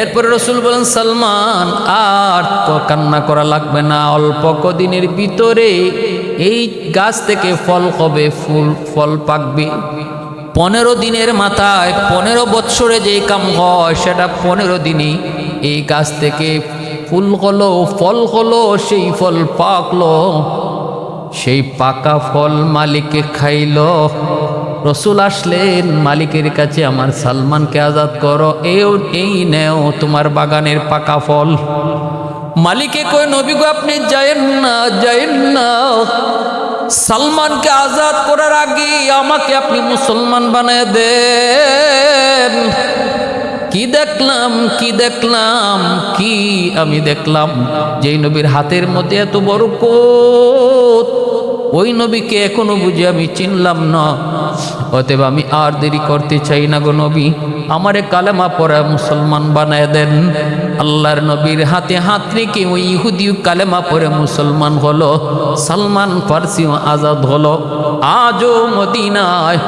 এরপরে রসুল বলেন, সালমান আর তো কান্না করা লাগবে না, অল্প কদিনের ভিতরে এই গাছ থেকে ফল হবে, ফল পাকবে। 15 দিনের মাথায় 15 বৎসরে যে কাম হয় সেটা 15 দিনই এই গাছ থেকে ফুল হলো, ফল হলো, সেই ফল পাকলো। সেই পাকা ফল মালিককে খাইল। রসুল আসলেন মালিকের কাছে, আমার সালমানকে আজাদ করো, এই নেও তোমার বাগানের পাকা ফল। মালিকে কয়, নবী গো আপনি যায়েন না, যায়েন না, সালমানকে আজাদ করার আগে আমাকে আপনি মুসলমান বানায় দেন। কি দেখলাম, কি দেখলাম, কি আমি দেখলাম, যেই নবীর হাতের মধ্যে এত বরকত, ওই নবীকে এখনো বুঝি আমি চিনলাম না। অতএব আমি আর দেরি করতে চাই না গো নবী, আমারে কালেমা পড়া মুসলমান বানায় দেন। আল্লাহর নবীর হাতে হাত রেখে ওই ইহুদিও কালেমা পড়ে মুসলমান হলো। সালমান ফার্সিও আজাদ হলো। আজও মদিনায়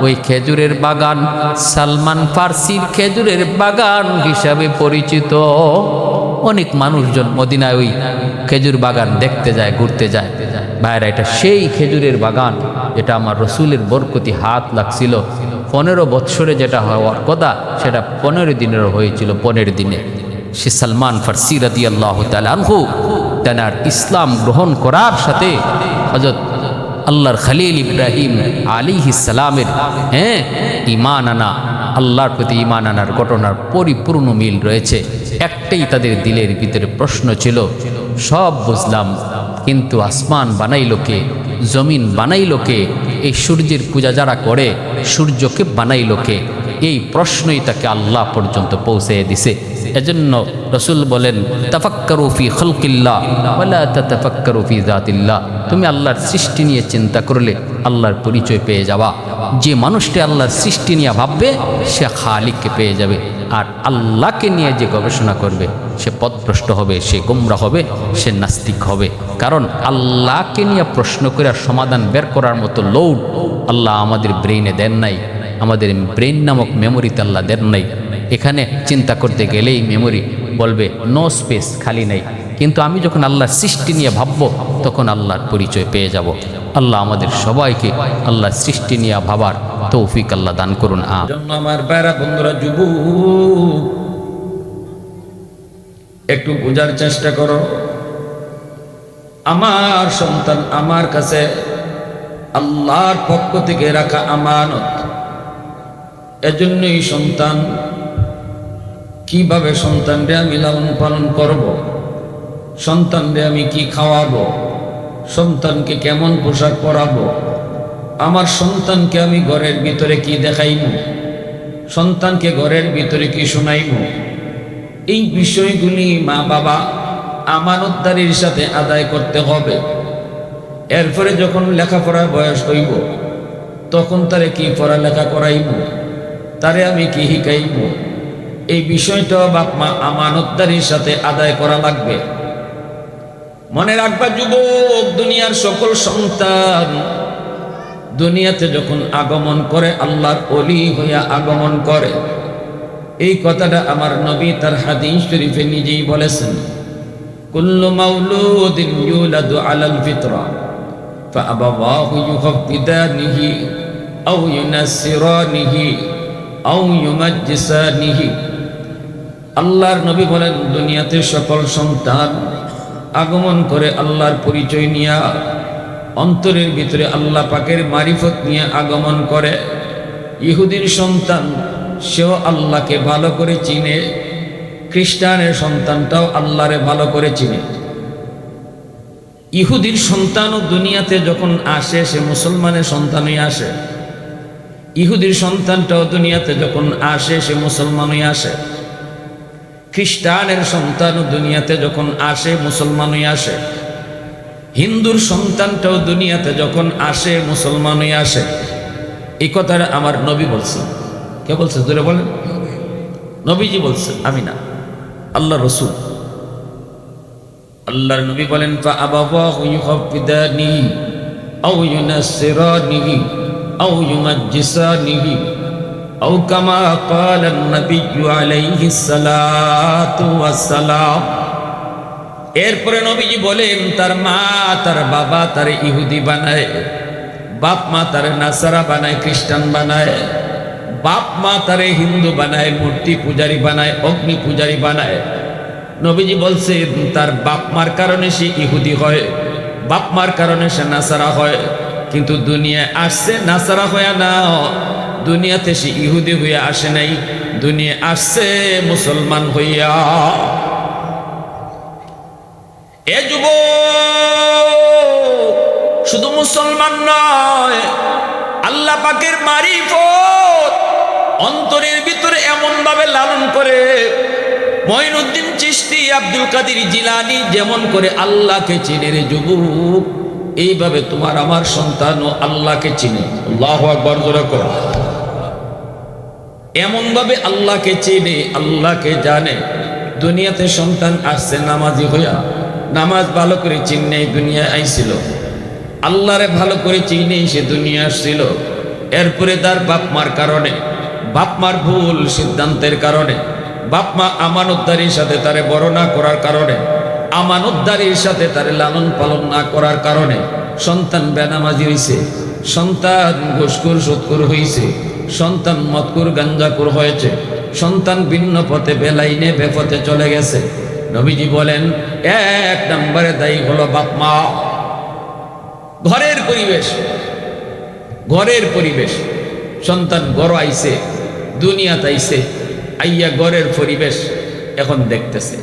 ওই খেজুরের বাগান সালমান ফার্সির খেজুরের বাগান হিসাবে পরিচিত। অনেক মানুষজন মদিনায় ওই খেজুর বাগান দেখতে যায়, ঘুরতে যায়। ভাইরা, এটা সেই খেজুরের বাগান এটা আমার রসুলের বরকতি হাত লাগছিল। 15 বৎসরে যেটা হওয়ার কথা সেটা 15 দিনেরও হয়েছিল। 15 দিনে সে সালমান ফার্সি রাদিয়াল্লাহু তাআলা আনহু তার ইসলাম গ্রহণ করার সাথে হযরত আল্লাহর খলিল ইব্রাহিম আলাইহিস সালামের ঈমান আনা, আল্লাহর প্রতি ঈমান আনার ঘটনার পরিপূর্ণ মিল রয়েছে। একটাই তাদের দিলের ভিতরে প্রশ্ন ছিল, সব বুঝলাম কিন্তু আসমান বানাইল কে, জমিন বানাইল কে, এই সূর্যের পূজা যারা করে সূর্যকে বানাইল কে? এই প্রশ্নই তাকে আল্লাহ পর্যন্ত পৌঁছে দিছে। এজন্য রসুল বলেন, তাফাক্কারু ফি খালকিল্লাহ ওয়ালা তাতাফাক্কারু ফি যাতিল্লাহ। তুমি আল্লাহর সৃষ্টি নিয়ে চিন্তা করলে আল্লাহর পরিচয় পেয়ে যাবা। যে মানুষটি আল্লাহর সৃষ্টি নিয়ে ভাববে সে খালিককে পেয়ে যাবে। আর আল্লাহকে নিয়ে যে গবেষণা করবে সে পথভ্রষ্ট হবে, সে গোমরা হবে, সে নাস্তিক হবে। কারণ আল্লাহকে নিয়ে প্রশ্ন করে সমাধান বের করার মতো লোড আল্লাহ আমাদের ব্রেইনে দেন নাই, আমাদের ব্রেইন নামক মেমোরিতে আল্লাহ দেন নাই। এখানে চিন্তা করতে গেলেই মেমোরি বলবে নো স্পেস, খালি নেই। কিন্তু আমি যখন আল্লাহর সৃষ্টি নিয়ে ভাববো তখন আল্লাহর পরিচয় পেয়ে যাব। আল্লাহ আমাদের সবাইকে আল্লাহর সৃষ্টি নিয়ে ভাবার তৌফিক আল্লাহ দান করুন। আমার বাইরা বন্ধুরা, যুবক একটু বোঝার চেষ্টা করো। আমার সন্তান আমার কাছে আল্লাহর পক্ষ থেকে রাখা আমানত। এজন্যই সন্তান কিভাবে সন্তানরে আমি লালন পালন করব, সন্তানরে আমি কি খাওয়াবো, সন্তানকে কেমন পোশাক পরাবো, আমার সন্তানকে আমি ঘরের ভিতরে কি দেখাইব, সন্তানকে ঘরের ভিতরে কি শোনাইব, এই বিষয়গুলি মা বাবা আমানতদারির সাথে আদায় করতে হবে। এরপরে যখন লেখাপড়ার বয়স হইব তখন তারে কি পড়ালেখা করাইব, তারে আমি কি শিখাইব, এই বিষয়টা বাপ মা আমানতদারির সাথে আদায় করা লাগবে। মনে রাখবা যুবক, দুনিয়ার সকল সন্তান দুনিয়াতে যখন আগমন করে আল্লাহর ওলি হইয়া আগমন করে। এই কথাটা আমার নবী তার হাদিস শরীফে নিজেই বলেছেন, কুল্লু মাউলুদিন ইউলাদু আলাল ফিতরা ফাআবাওয়াহু ইউহাফিদানিহি আও ইউনাসসিরানিহি আও ইউমাজ্জিসানিহি। আল্লাহর নবী বলেন, দুনিয়াতে সকল সন্তান আগমন করে আল্লাহর পরিচয় নিয়ে, অন্তরের ভিতরে আল্লাহ পাকের মারিফত নিয়ে আগমন করে। ইহুদির সন্তান সেও আল্লাহকে ভালো করে চিনে, খ্রিস্টানের সন্তানটাও আল্লাহরে ভালো করে চিনে। ইহুদির সন্তানও দুনিয়াতে যখন আসে সে মুসলমানের সন্তানই আসে, ইহুদির সন্তানটাও দুনিয়াতে যখন আসে সে মুসলমানই আসে। খ্রিস্টানের সন্তানও দুনিয়াতে যখন আসে মুসলমানই আসে। হিন্দুর সন্তানটাও দুনিয়াতে যখন আসে মুসলমানই আসে। এই কথাটা আমার নবী বলছেন। কে বলছে? জোরে বলেন। নবীজি বলছেন, আমি না, আল্লাহ রসুল। আল্লাহর নবী বলেন, ফাআবাওয়াহু ইউহাফিদানিহি আও ইউনাসসিরানিহি আও ইউমাজ্জিসানিহি আও কামা ক্বালান নবিয়্যু আলাইহিস সালাতু ওয়াস সালাম। এরপরে নবীজি বলেন, তার মা তার বাবা তার ইহুদি বানায়, বাপ মা তার নাসারা বানায়, খ্রিস্টান বানায়, বাপ মা তারে হিন্দু বানায়, মূর্তি পূজারী বানায়, অগ্নি পূজারী বানায়। নবীজি বলছে তার বাপ মার কারণে সে ইহুদি হয়, বাপ মার কারণে সে নাসারা হয়, কিন্তু দুনিয়ায় আসছে নাসারা হইয়া না, দুনিয়াতে সে ইহুদি হইয়া আসে নাই, দুনিয়ায় আসছে মুসলমান হইয়া। এ যুবক, শুধু মুসলমান নয়, আল্লাহ পাকের মারিফত অন্তরের ভিতরে এমন ভাবে লালন করে মঈনুদ্দিন চিশতি, আব্দুল কাদের জিলানী যেমন করে আল্লাহকে চিনে রে যুবক, এইভাবে তোমার আমার সন্তানও আল্লাহকে চিনে। আল্লাহু আকবার জোরে করো। এমন ভাবে আল্লাহকে চিনে, আল্লাহকে জানে। দুনিয়াতে সন্তান আসছে নামাজি হইয়া, নামাজ ভালো করে চিনে দুনিয়ায় আইছিল, আল্লাহরে ভালো করে চিনেই সে দুনিয়া আসছিল। এরপরে তার বাপ মার কারণে, বাপ মার ভুল সিদ্ধান্তের কারণে, বাপ মা আমানতদারির সাথে তারে বড় না করার কারণে, আমানতদারির সাথে তারে লালন পালন না করার কারণে সন্তান বেনামাজি হইছে, সন্তান ঘুষখোর সুদখোর হইছে, সন্তান মদখোর গাঞ্জাখোর হয়েছে, সন্তান ভিন্ন পথে বেলাইনে বেপথে চলে গেছে। নবীজি বলেন এক নম্বরে দায়ী হলো বাপ মা। ঘরের পরিবেশ, ঘরের পরিবেশ, সন্তান গড় আইছে, দুনিয়াতে আইছে, আইয়া ঘরের পরিবেশ এখন দেখতেছে।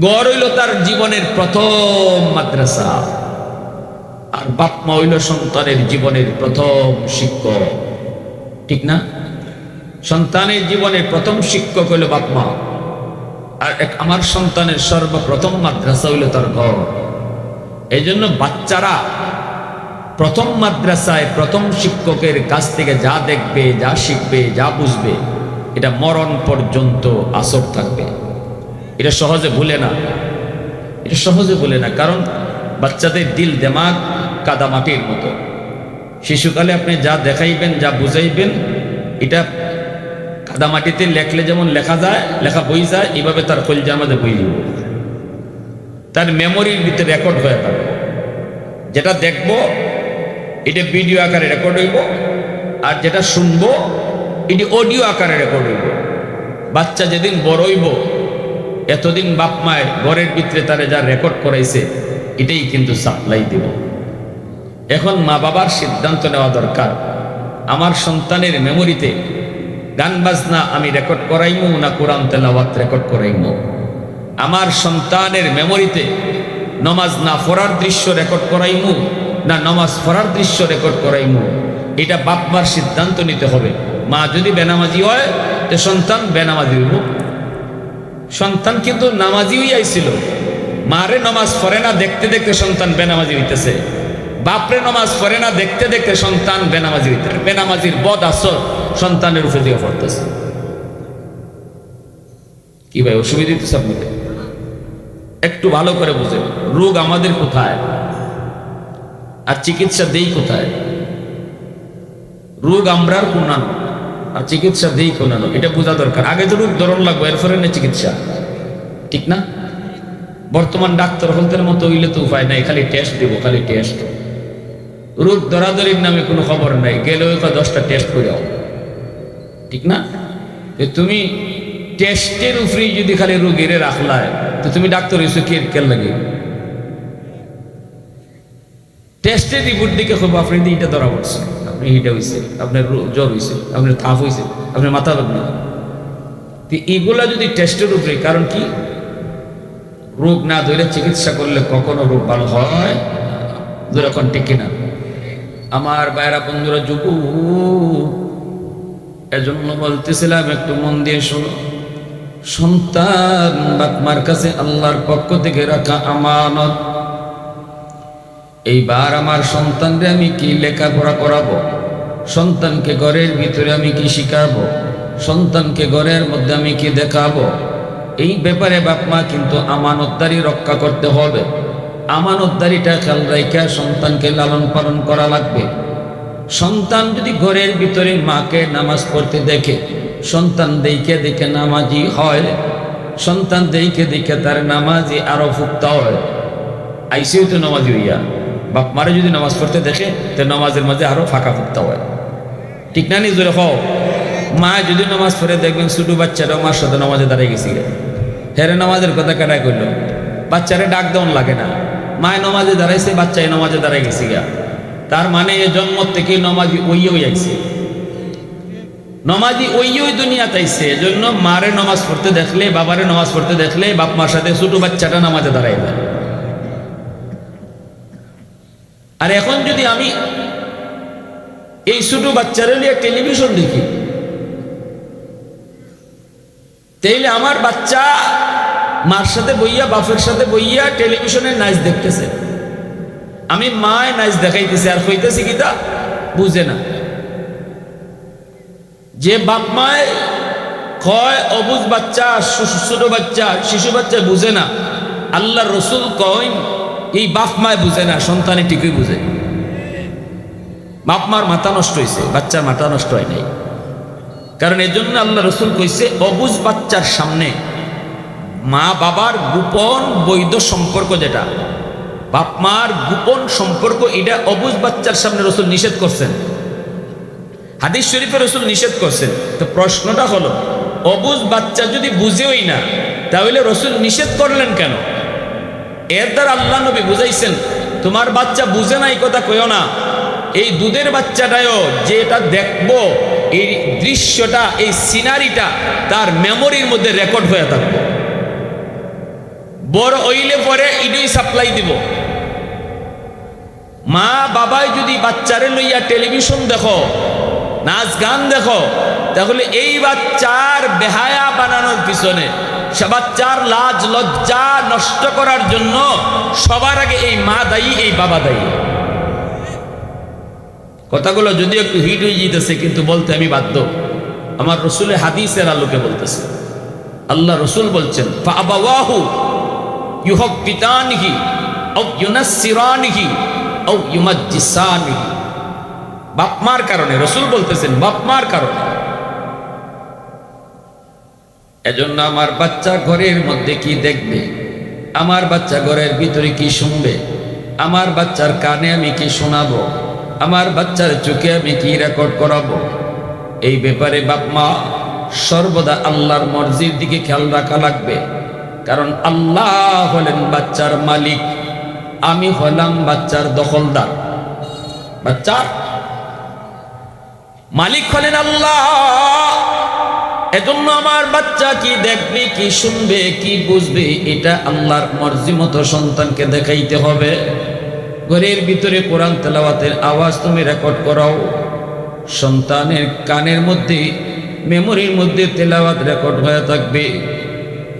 গড় হইল তার জীবনের প্রথম মাদ্রাসা, আর বাপ মা হইল সন্তানের জীবনের প্রথম শিক্ষক, ঠিক না? সন্তানের জীবনের প্রথম শিক্ষক হইল বাপ মা, আর আমার সন্তানের সর্বপ্রথম মাদ্রাসা হইল তার ঘর। এই জন্য বাচ্চারা প্রথম মাদ্রাসায় প্রথম শিক্ষকের কাছ থেকে যা দেখবে, যা শিখবে, যা বুঝবে, এটা মরণ পর্যন্ত আসর থাকবে। এটা সহজে ভুলে না, এটা সহজে ভুলে না। কারণ বাচ্চাদের দিল দেমাগ কাদামাটির মতো। শিশুকালে আপনি যা দেখাইবেন, যা বুঝাইবেন, এটা কাদামাটিতে লেখলে যেমন লেখা যায়, লেখা বই যায়, এইভাবে তার কলজার মধ্যে বই দিব, তার মেমোরির ভিতরে রেকর্ড হয়ে যাবে। যেটা দেখব এটা ভিডিও আকারে রেকর্ড হইব, আর যেটা শুনবো এটি অডিও আকারে রেকর্ড হইব। বাচ্চা যেদিন বড় হইব, এতদিন বাপ মায়ের ঘরের ভিতরে তারা যা রেকর্ড করাইছে এটাই কিন্তু সাপ্লাই দিব। এখন মা বাবার সিদ্ধান্ত নেওয়া দরকার, আমার সন্তানের মেমোরিতে গান বাজনা আমি রেকর্ড করাইমু না কোরআন তেলাওয়াত রেকর্ড করাইমু। আমার সন্তানের মেমোরিতে নমাজ না পড়ার দৃশ্য রেকর্ড করাইমু না নমাজ পড়ার দৃশ্য রেকর্ড করাইমু, এটা বাপ মার সিদ্ধান্ত নিতে হবে। মা যদি বেনামাজি হয় তো সন্তান বেনামাজি হইব। সন্তান কিন্তু নামাজি হইয়াছিল, মারে নমাজ পড়ে না দেখতে দেখতে সন্তান বেনামাজি হইতেছে, বাপরে নমাজ পড়ে না দেখতে দেখতে সন্তান বেনামাজি হইতেছে। বেনামাজির বদ আসর সন্তানের উপরে দিয়ে পড়তেছে। কি ভাই অসুবিধা দিতেছে আপনাদের? একটু ভালো করে বুঝেন, রোগ আমাদের কোথায় আর চিকিৎসা দেই কোথায়? রোগ আমরার কোনানো আর চিকিৎসা দেই কোনানো, এটা বোঝা দরকার। আগে তো রোগ ধরন লাগবে, এরপরে না চিকিৎসা, ঠিক না? বর্তমান ডাক্তার হলতের মতো হইলে তো উপায় নাই, খালি টেস্ট দিব, খালি টেস্ট। রোগ ধরাধরির নামে কোনো খবর নাই, গেলে ওই 10টা টেস্ট করে যাও, ঠিক না? তুমি টেস্টের উপরেই যদি খালি রোগীর রাখলায় তো তুমি ডাক্তার হয়েছো কেন লাগে? টেস্টের রিপোর্ট দিকে খুব আপনি এইটা ধরা পড়ছে, আপনি হিটা হয়েছে, আপনার জ্বর হয়েছে, আপনার তাপ হয়েছে, আপনার মাথা ব্যথা। এগুলা যদি টেস্টের উপরে, কারণ কি রোগ না ধরে চিকিৎসা করলে কখনো রোগ ভালো হয় যেরকম ঠিক কিনা? আমার বাইরা বন্ধুরা যুবক, এজন্য বলতেছিলাম একটু মন দিয়ে শোনো। সন্তান বাপ মার কাছে আল্লাহর পক্ষ থেকে রাখা আমানত। এইবার আমার সন্তানরে আমি কি লেখাপড়া করাবো, সন্তানকে ঘরের ভিতরে আমি কি শিখাবো, সন্তানকে ঘরের মধ্যে আমি কি দেখাবো, এই ব্যাপারে বাপ মা কিন্তু আমানতদারি রক্ষা করতে হবে। আমানতদারিটা খেয়াল রাখা সন্তানকে লালন পালন করা লাগবে। সন্তান যদি ঘরের ভিতরে মাকে নামাজ পড়তে দেখে, সন্তান দেখে দেখে নামাজি হয়, সন্তান দেখে দেখে তার নামাজি আরো ফুক্তা হয়। আইসিও তো নামাজি হইয়া বাপ মারে যদি নামাজ পড়তে দেখে তো নামাজের মাঝে আরো ফাঁকা ফুক্তা হয়। ঠিক না? নিজরে হও মা যদি নামাজ পড়ে দেখবেন ছোট বাচ্চারা মার সাথে নামাজে দাঁড়িয়ে গেছি, হেরে নামাজের কথা কেনাই করলো, বাচ্চারে ডাক দেওয়ান লাগে না, মায় নামাজে দাঁড়াইছে, বাচ্চায় নামাজে দাঁড়াই গেছি গা। তার মানে এ জন্ম থেকে নমাজি ওই আইছে, নমাজি ওই দুনিয়াতে আইছে। এজন্য মারে নামাজ পড়তে দেখলে, বাবারে নামাজ পড়তে দেখলে বাপ মার সাথে ছোট বাচ্চাটা নামাজে দাঁড়াই দেয়। আর এখন যদি আমি এই ছোট বাচ্চারে নিয়ে টেলিভিশন দেখি, তাইলে আমার বাচ্চা মার সাথে বইয়া বাপের সাথে বইয়া টেলিভিশনে নাচ দেখতেছে, আমি মায় নাচ দেখাইতেছি আর কইতেছি কি তা বুঝে না। যে বাপ মায় কয় অবুঝ বাচ্চা, ছোট বাচ্চা, শিশু বাচ্চা বুঝে না, আল্লাহ রসুল কয় এই বাপ মায় বুঝে না, সন্তানে ঠিকই বুঝে। বাপ মার মাথা নষ্ট হয়েছে, বাচ্চার মাথা নষ্ট হয় নাই। কারণ এই জন্য আল্লাহ রসুল কইছে অবুঝ বাচ্চার সামনে মা বাবার গোপন বৈধ সম্পর্ক, যেটা বাপ মার গোপন সম্পর্ক, এটা অবুঝ বাচ্চার সামনে রসুল নিষেধ করছেন। হাদিস শরীফে রসুল নিষেধ করছেন। তো প্রশ্নটা হলো, অবুঝ বাচ্চা যদি বুঝেই না তাহলে রসুল নিষেধ করলেন কেন? এর দ্বারা আল্লাহ নবী বুঝাইছেন তোমার বাচ্চা বুঝে না এই কথা কইও না, এই দুধের বাচ্চাটাও যেটা দেখবো, এই দৃশ্যটা, এই সিনারিটা তার মেমোরির মধ্যে রেকর্ড হয়ে থাকবে, বড় হইলে পরে ইডই সাপ্লাই দিব। মা বাবাই যদি বাচ্চারে লইয়া টেলিভিশন দেখো, নাচ গান দেখো, তাহলে এই বাচ্চার বেহায়া বানানোর পিছনে, সে বাচ্চার লাজ লজ্জা নষ্ট করার জন্য সবার আগে এই মা দায়ী, এই বাবা দায়ী। কথাগুলো যদিও একটু হিট হয়ে যেতেছে, কিন্তু বলতে আমি বাধ্য, আমার রসুলের হাদিসের আলোকে বলতেছে। আল্লাহ রসুল বলছেন ফাআবাওয়াহু ইউহাব্বিতানিহি আও ইউনাসসিরানিহি আও ইউমাজ্জিসানিহি। বাপমার কারণে, রসুল বলতেছেন বাপমার কারণে। এজন্য আমার বাচ্চা ঘরের মধ্যে কি দেখবে, আমার বাচ্চা ঘরের ভিতরে কি শুনবে, আমার বাচ্চার কানে আমি কি শোনাবো, আমার বাচ্চার চোখে আমি কি রেকর্ড করাবো, এই ব্যাপারে বাপ মা সর্বদা আল্লাহর মর্জির দিকে খেয়াল রাখা লাগবে। কারণ আল্লাহ হলেন বাচ্চার মালিক, আমি হলাম বাচ্চার দখলদার। বাচ্চার মালিক হলেন আল্লাহ। এজন্য আমার বাচ্চা কি দেখবে, কি শুনবে, কি বুঝবে, এটা আল্লাহর মর্জি মতো সন্তানকে দেখাইতে হবে। ঘরের ভিতরে কোরআন তেলাওয়াতের আওয়াজ তুমি রেকর্ড করাও, সন্তানের কানের মধ্যে, মেমোরির মধ্যে তেলাওয়াত রেকর্ড হয়ে থাকবে।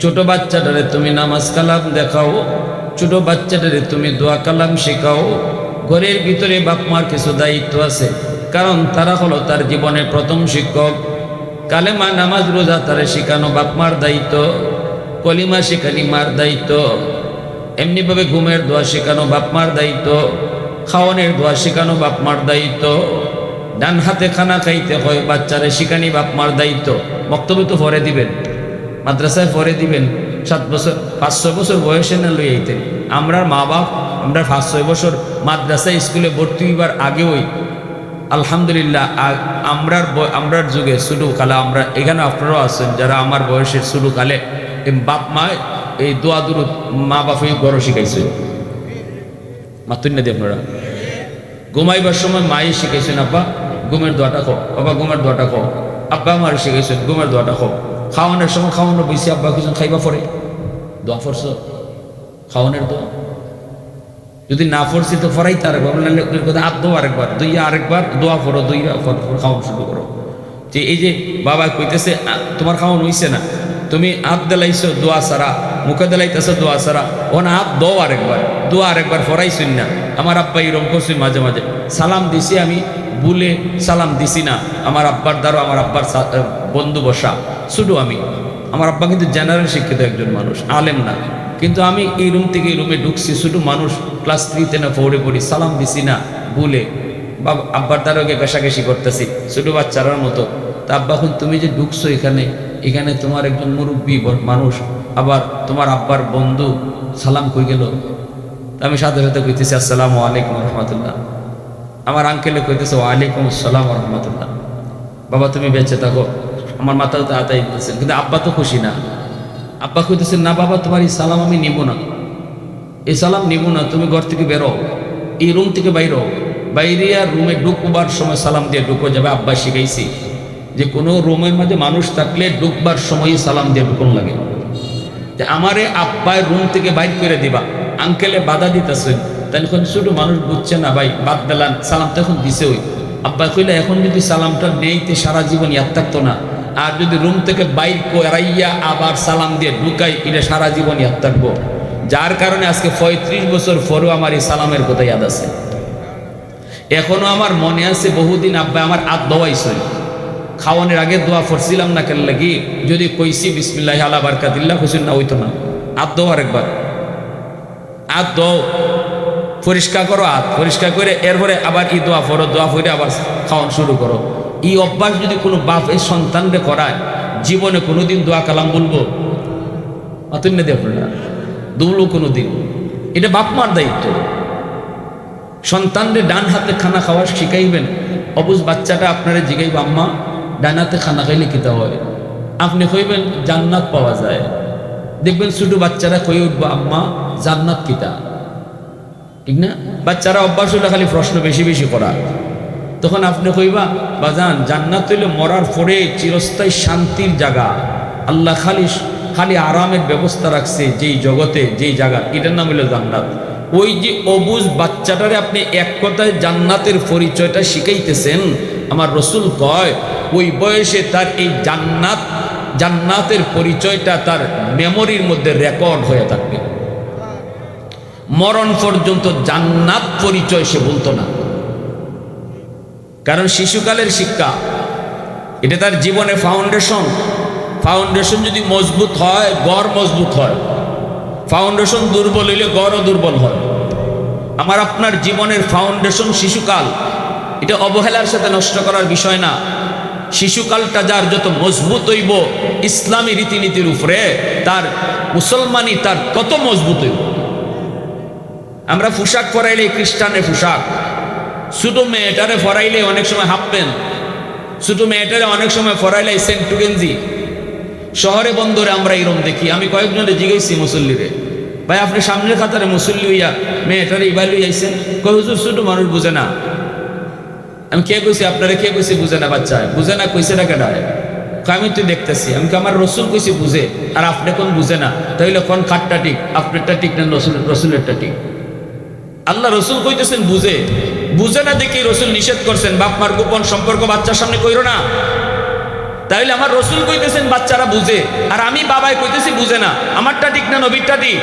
ছোট বাচ্চাটারে তুমি নামাজ কালাম দেখাও, ছোট বাচ্চাটারে তুমি দোয়া কালাম শেখাও। ঘরের ভিতরে বাপ মার কিছু দায়িত্ব আছে, কারণ তারা হলো তার জীবনের প্রথম শিক্ষক। কালেমা নামাজ রোজা তারা শেখানো বাপ মার দায়িত্ব, কলিমা শেখানি মার দায়িত্ব, এমনিভাবে ঘুমের দোয়া শেখানো বাপ মার দায়িত্ব, খাওয়ানোর দোয়া শেখানো বাপ মার দায়িত্ব, ডান হাতে খানা খাইতে হয় বাচ্চারে শিখানি বাপ মার দায়িত্ব। বক্তব্য তো পরে দিবেন, মাদ্রাসায় পরে দিবেন, 7 বছর 5-6 বছর বয়সে না লই আইতেন। আমরা মা বাপ, আমরা 5-6 বছর মাদ্রাসায় স্কুলে ভর্তি হইবার আগেই আলহামদুলিল্লাহ আমরার যুগে শুরু কালে, আমরা এখানে আপনারাও আছেন যারা আমার বয়সের শুরু কালে বাপ মা এই দোয়া দুরুদ মা বাপে গড় শিখাইছে। মাতুন না দিয়ে আপনারা ঘুমাইবার সময় মাই শিখাইছেন আব্বা ঘুমের দোয়াটা খাও, বাবা ঘুমের দোয়াটা খাও, আব্বা আমার শিখাইছেন ঘুমের দোয়াটা খাও। খাওয়ানোর সময় খাওয়ানো বইছি, আব্বা কিছু খাইবা পরে দোয়া ফরছ, খাওয়ানোর দোয়া যদি না পড়ছি তো ফরাই তার কথা হাত দো আরেকবার, দুইয়া আরেকবার দোয়া ফরো, দুইয়া খাওয়ানো শুরু করো। যে এই যে বাবা কইতেছে তোমার খাওয়ানো হইছে না, তুমি হাত দেলাইছো দোয়া সারা, মুখে দেলাইতেছো দোয়া সারা, ও না হাত দো আরেকবার, দোয়া আরেকবার ফরাইছুন না। আমার আব্বা এরকম করছেন মাঝে মাঝে, সালাম দিছি আমি ভুলে সালাম দিছি না, আমার আব্বার দ্বারা আমার আব্বার বন্ধু বসা, শুধু আমি, আমার আব্বা কিন্তু জেনারেল শিক্ষিত একজন মানুষ, আলেম না, কিন্তু আমি এই রুম থেকে এই রুমে ঢুকছি, শুধু মানুষ ক্লাস 3-তে না 4-এ পড়ি, সালাম দিছি না ভুলে, বাবা আব্বার দ্বারাকে ঘেঁষাঘেঁষি করতেছি ছোটো বাচ্চারার মতো। তা আব্বা এখন তুমি যে ঢুকছো এখানে, এখানে তোমার একজন মুরব্বী মানুষ, আবার তোমার আব্বার বন্ধু, সালাম কই গেল? আমি সাথে সাথে কইতেছি আসসালামু আলাইকুম রহমতুল্লাহ। আমার আঙ্কেলে কইতেছে ওয়ালাইকুম আসসালাম রহমতুল্লাহ। বাবা তুমি বেঁচে থাকো। আমার মাথা তো আতাই দিতেছেন, কিন্তু আব্বা তো খুশি না। আব্বা কইতেছেন না বাবা, তোমার এই সালাম আমি নিব না, এই সালাম নিব না, তুমি ঘর থেকে বেরো, এই রুম থেকে বাইরো, বাইরে আর রুমে ঢুকবার সময় সালাম দিয়ে ঢুকো যাবে। আব্বা শিখাইছি যে কোনো রুমের মধ্যে মানুষ থাকলে ঢুকবার সময় সালাম দিয়ে ঢুকুন লাগে। যে আমারে আব্বাই রুম থেকে বাইর করে দিবা, আঙ্কেলে বাধা দিতেছেন, তাহলে এখন ছোটো মানুষ বুঝছে না ভাই, বাদ দিলাম, সালাম তো এখন দিছে ওই। আব্বা কইলে এখন যদি সালামটা নেইতে সারা জীবন ইয়াদ থাকতো না, আর যদি রুম থেকে বাইর করাইয়া আবার সালাম দিয়ে ঢুকাই, এটা সারা জীবন ইয়াদ থাকবো। যার কারণে আজকে 35 বছর পরেও আমার এই সালামের কথা ইয়াদ আছে। এখনো আমার মনে আছে বহুদিন আব্বা আমার হাত ধোয়াইছে, খাওয়ানোর আগে দোয়া পড়ছিলাম না কেন লাগি, যদি কইছি বিসমিল্লাহি আলা বারকাতিল্লাহ হুসেন না হইতো না। হাত ধোয়া আরেকবার, হাত ধো, পরিষ্কার করো, হাত পরিষ্কার করে এরপরে আবার ই দোয়া পড়ো, দোয়া পড়ে আবার খাওয়ান শুরু করো। এই অভ্যাস যদি কোনো বাপ এই সন্তানরে করায়, জীবনে কোনোদিন দোয়া কালাম বলবো অতন্য দেখো না, দুবলো কোনোদিন। এটা বাপ মার দায়িত্ব। সন্তানরে ডান হাতে খানা খাওয়া শিখাইবেন। অবুঝ বাচ্চাটা আপনারা জিগাইব আম্মা ডান হাতে খানা খাইলে কিতা হয়, আপনি কইবেন জান্নাত পাওয়া যায়। দেখবেন ছোটো বাচ্চারা কই উঠবো আম্মা জান্নাত কিতা, ঠিক না? বাচ্চারা অভ্যাস হলে খালি প্রশ্ন বেশি বেশি করা, তখন আপনি কইবা বাজান জান্নাত হইলে মরার পরে চিরস্থায়ী শান্তির জায়গা, আল্লাহ খালি খালি আরামের ব্যবস্থা রাখছে যেই জগতে, যেই জায়গা, এটার নাম হইল জান্নাত। ওই যে অবুঝ বাচ্চাটারে আপনি এক কথায় জান্নাতের পরিচয়টা শিখাইতেছেন, আমার রসুল কয় ওই বয়সে তার এই জান্নাতের পরিচয়টা তার মেমোরির মধ্যে রেকর্ড হয়ে থাকবে। মরণ পর্যন্ত জান্নাত পরিচয় সে বলতো না, কারণ শিশুকালের শিক্ষা এটা তার জীবনের ফাউন্ডেশন। ফাউন্ডেশন যদি মজবুত হয়, গড় মজবুত হয়। ফাউন্ডেশন দুর্বল হইলে গড়ও দুর্বল হয়। আমার আপনার জীবনের ফাউন্ডেশন শিশুকাল, এটা অবহেলার সাথে নষ্ট করার বিষয় না। শিশুকালটা যার যত মজবুত হইব ইসলামী রীতিনীতির উপরে, তার মুসলমানি তার তত মজবুত হইব। আমরা পোশাক পরাইলে খ্রিস্টানের পোশাক, ছোটো মেয়েটারে ফরাইলে অনেক সময় হাফ প্যান্ট, ছোটো মেয়েটারে অনেক সময় ফরাইলে সেন্টু গেঞ্জি। শহরে বন্দরে আমরা এরম দেখি। আমি কয়েকজনে জিগাইছি মুসল্লিরে, ভাই আপনি সামনের খাতারে মুসল্লি হইয়া মেয়েটারে ইবাই লই আইছেন, কই হুজুর ছোটো মানুষ বুঝে না। আমি কে কইছি আপনারা, কে কইছি বুঝে না? বাচ্চা বুঝে না কইছে না কেডায়? আমি তুই দেখতেছি, আমি আমার রসুল কইছি বুঝে, আর আপনি কোন বুঝে না, তাইলে কোন খাটটা ঠিক, আপনারটা ঠিক না রসুলেরটা ঠিক? আল্লাহ রসুল কইতেছেন বুঝে, বুঝে না দেখি রসুল নিষেধ করছেন বাপ মার গোপন সম্পর্ক বাচ্চার সামনে কইরো না। তাইলে আমার রসুল কইতেছেন বাচ্চারা বুঝে, আর আমি বাবাই কইতেছি বুঝে না। আমারটা ঠিক না নবীরটা ঠিক?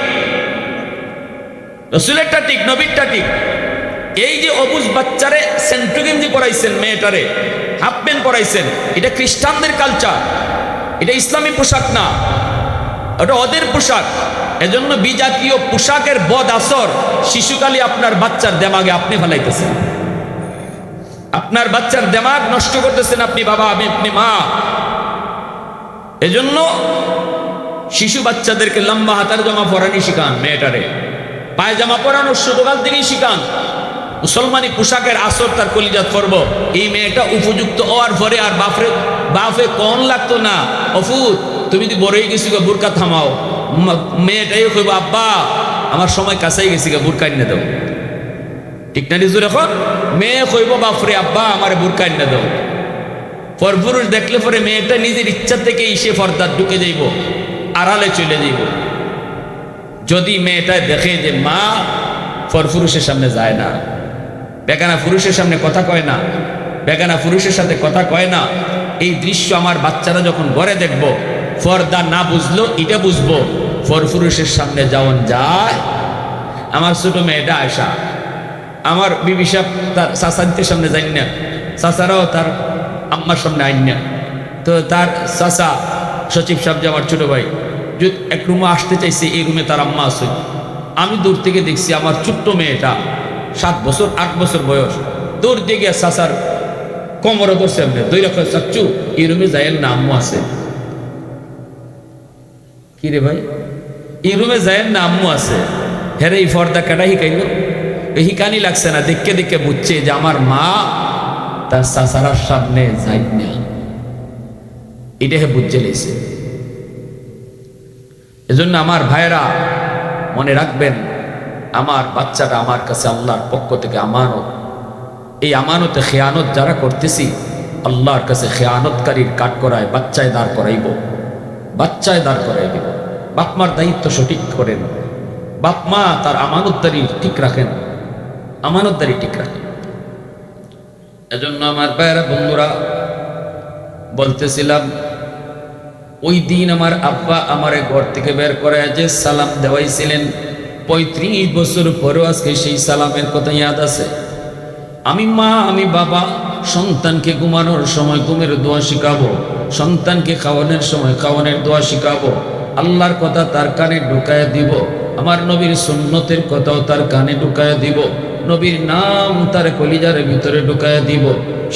রসুলেরটা ঠিক, নবীরটা ঠিক। এই যে অবুঝ বাচ্চারে সেন্টু গেঞ্জি পরাইছেন, মেয়েটারে হাফ প্যান্ট পরাইছেন, এটা খ্রিস্টানদের কালচার, এটা ইসলামী পোশাক না, ওটা ওদের পোশাক। এজন্য বিজাতীয় পোশাকের বদ আসর শিশুকালে আপনার বাচ্চার দেমাগে আপনি ফেলাইতেছেন, আপনার বাচ্চার দেমাগ নষ্ট করতেছেন আপনি বাবা, আপনি মা। এজন্য শিশু বাচ্চাদেরকে লম্বা হাতার জামা পরানি শিখান, মেয়েটারে পায়জামা পরানোর ছোটকাল থেকেই শিখান। মুসলমানি পোশাকের আসর তার কলিজাত পর্ব। এই মেয়েটা উপযুক্ত হওয়ার পরে আর বাপে কন লাগতো না, অফুত তুমি যদি বড়ই গেছি বুরকা থামাও। মেয়েটাই কইব আব্বা আমার সময় কাছেই গেছি বুরকা এনে দাও, ঠিক না? নিজুর এখন মেয়ে কইব বাপরে আব্বা আমার বুরকা এনে দাও। পরপুরুষ দেখলে পরে মেয়েটা নিজের ইচ্ছা থেকে সে পর্দার ঢুকে যাইব, আড়ালে চলে যাইব। যদি মেয়েটা দেখে যে মা পরপুরুষের সামনে যায় না, বেগানা পুরুষের সামনে কথা কয় না, বেগানা পুরুষের সাথে কথা কয় না, এই দৃশ্য আমার বাচ্চারা যখন ঘরে দেখবো, পর্দা না বুঝলো এটা বুঝবো, পরপুরুষের সামনে যাওন যায়। আমার ছোট মেয়েটা আয়সা, আমার বিবি সাহেব তার চাচাদের সামনে যাই না, চাচারাও তার আম্মার সামনে আইন না। তো তার চাচা সচিব সাহেব যে আমার ছোট ভাই, যদি এক রুমে আসতে চাইছে, এই রুমে তার আম্মা আছে। আমি দূর থেকে দেখছি আমার ছোট্ট মেয়েটা 7 বছর 8 বছর বয়স, দৌড় দিয়ে গিয়া চাচার কোমরে ধরছে এমনি দুই রকম চাচ্চু এই রুমে যাইয়ের না আম্মু আছে। কি রে ভাই, এই রুমে যাইয়ের না আম্মু আছে। হেরে এই ফর্দা কাটা হিকাইল, এই হিকানি লাগছে না, দেখে দেখে বুঝছে যে আমার মা তার চাচারার সামনে যাই না, এটা হে বুঝছে লেছে। এজন্য আমার ভাইরা মনে রাখবেন, আমার বাচ্চাটা আমার কাছে আল্লাহর পক্ষ থেকে আমানত। এই আমানতে খেয়ানত যারা করতেছি, আল্লাহর কাছে খেয়ানতকারীর কাঠ করায় বাচ্চায় দাঁড় করাইব, বাচ্চায় দাঁড় করাই দিব। বাপমার দায়িত্ব সঠিক করেন, বাপমা তার আমানতদারি ঠিক রাখেন, আমানতদারি ঠিক রাখেন। এজন্য আমার ভাইয়েরা বন্ধুরা বলতেছিলাম, ওই দিন আমার আব্বা আমারে ঘর থেকে বের করে যে সালাম দেওয়াইছিলেন, 35 বছর পরেও আজকে সেই সালামের কথা ইয়াদ আছে। আমি মা, আমি বাবা সন্তানকে ঘুমানোর সময় ঘুমের দোয়া শিখাবো, সন্তানকে খাওয়ানোর সময় খাওয়ানোর দোয়া শিখাবো, আল্লাহর কথা তার কানে ঢুকায় দিব, আমার নবীর সুন্নতের কথাও তার কানে ঢুকায় দিব, নবীর নাম তার কলিজার ভিতরে ঢুকায় দিব।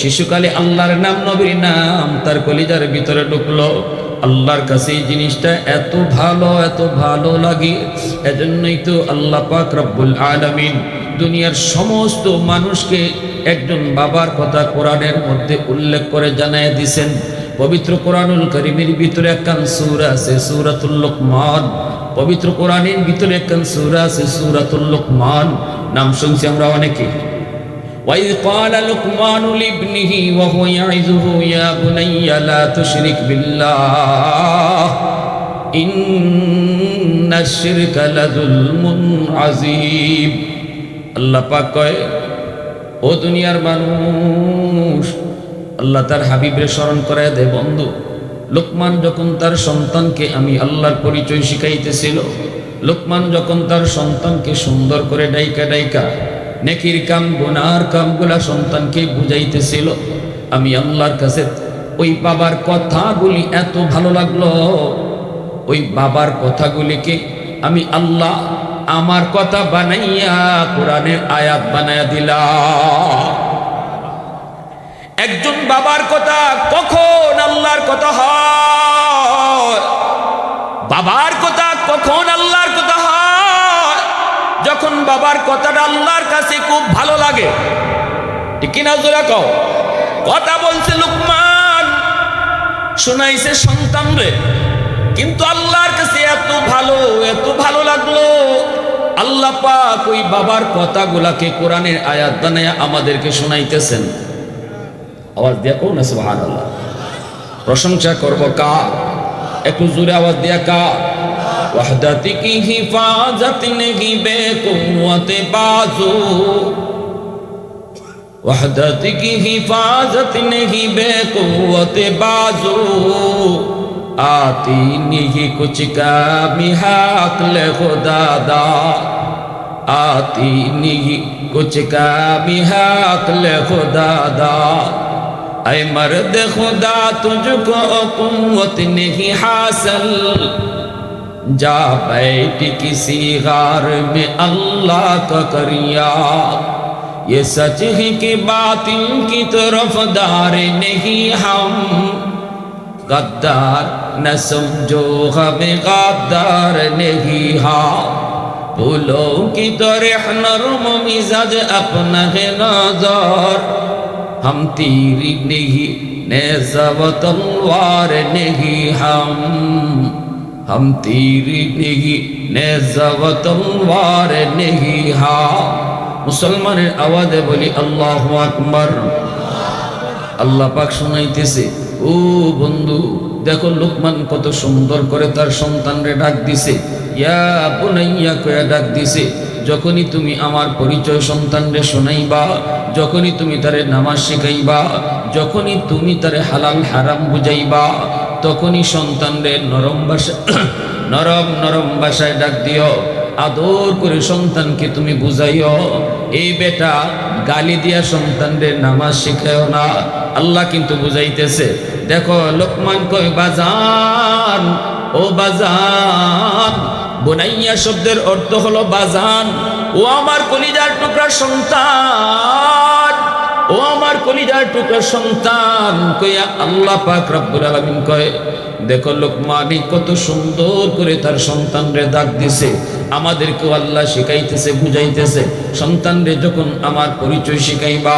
শিশুকালে আল্লাহর নাম, নবীর নাম তার কলিজার ভিতরে ঢুকলো। আল্লাহর কাছে এই জিনিসটা এত ভালো লাগে। এজন্যই তো আল্লাহ পাক রব্বুল আলামিন দুনিয়ার সমস্ত মানুষকে একজন বাবার কথা কোরআনের মধ্যে উল্লেখ করে জানায় দিয়েছেন। পবিত্র কোরআনুল কারীমের ভিতরে একখান সূরা আছে সূরাতুল লুকমান, পবিত্র কোরআনের ভিতরে একখান সূরা আছে সূরাতুল লুকমান। নাম শুনছি আমরা অনেকে। وَإِذْ قَالَ لُقْمَانُ لِابْنِهِ وَهُوَ يَعِظُهُ يَا بُنَيَّ لَا تُشْرِكْ بِاللَّهِ إِنَّ الشِّرْكَ لَظُلْمٌ عَظِيمٌ। আল্লাহ পাক কয়, ও দুনিয়ার মানুষ, আল্লাহ তার হাবিবের স্মরণ করায় দেয়। বন্ধু, লোকমান যখন তার সন্তানকে আমি আল্লাহর পরিচয় শিখাইতেছিল, লোকমান যখন তার সন্তানকে সুন্দর করে ডাইকা নেকির কাম গুনার কামগুলা সন্তানকে বুঝাইতেছিল, আমি আল্লাহর কাছে ওই বাবার কথাগুলি এত ভালো লাগলো, ওই বাবার কথাগুলিকে আমি আল্লাহ আমার কথা বানাইয়া কোরআনের আয়াত বানাইয়া দিলাম। একজন বাবার কথা কখন আল্লাহর কথা হয়? বাবার কথা কখন আল্লাহর কথা হয়? যখন বাবার কথাটা আল্লাহর কাছে খুব ভালো লাগে। ঠিক কিনা জোরে কও। কথা বলছে লুকমান, শোনাইছে সন্তান রে, কিন্তু আল্লাহর কাছে এত ভালো লাগলো। আল্লাহ পাক ওই বাবার কথাগুলাকে কোরআনের আয়াত বানায়া আমাদেরকে শোনাইতেছেন। আওয়াজ দিয়া কও না সুবহানাল্লাহ। প্রশংসা করব কার? একটু জোরে আওয়াজ দিয়া কার? वहदत की हिफाजत नहीं बेकुव्वत बाजू, वहदत की हिफाजत नहीं बेकुव्वत बाजू, आती नहीं कुछ कामी हक़ खुदा दा, आती नहीं कुछ कामी हक़ खुदा दा। ऐ मर्द खुदा तुझको कुव्वत नहीं हासिल, जा बैठ किसी गार में अल्लाह का करिया, ये सच है कि बातिल की तरफदार नहीं हम, गद्दार न समझो हमें गद्दार नहीं हाँ, फूलों की तरह नरम मिजाज अपना है नजर, हम तीर नहीं नेज़ा व तलवार नहीं हम तीर नहीं नेज़ा व तलवार नहीं हाँ। मुसलमाনের আওয়াজে বলি আল্লাহু আকবার। আল্লাহ পাক শুনাইতেছে, ও বন্ধু দেখো লুকমান কত সুন্দর করে তার সন্তানরে ডাক দিছে, ইয়া বুনাইয়া কয়া ডাক দিছে। যখনই তুমি আমার পরিচয় সন্তানরে শোনাইবা, যখনই তুমি তারে নামাজ শিখাইবা, যখনই তুমি তারে হালাল হারাম বুঝাইবা, তখনই সন্তানরে নরম ভাষায় ডাক দিও, আদর করে সন্তানকে তুমি বুঝাইও। এই বেটা গালি দিয়া সন্তানরে নামাজ শিখাও না, আল্লাহ কিন্তু বুঝাইতেছে। দেখো লোকমান কয় বাজান, ও বাজান। বুনাইয়া শব্দের অর্থ হলো বাজান, ও আমার কলিজার টুকরা সন্তান। কলিজার টুকরা সন্তান কইয়া আল্লাহ পাক রব্বুল আলামিন কয় দেখো লোকমান কত সুন্দর করে তার সন্তানরে ডাক দিছে। আমাদেরকেও আল্লাহ শিখাইতেছে, বুঝাইতেছে, সন্তানরে যখন আমার পরিচয় শিখাইবা,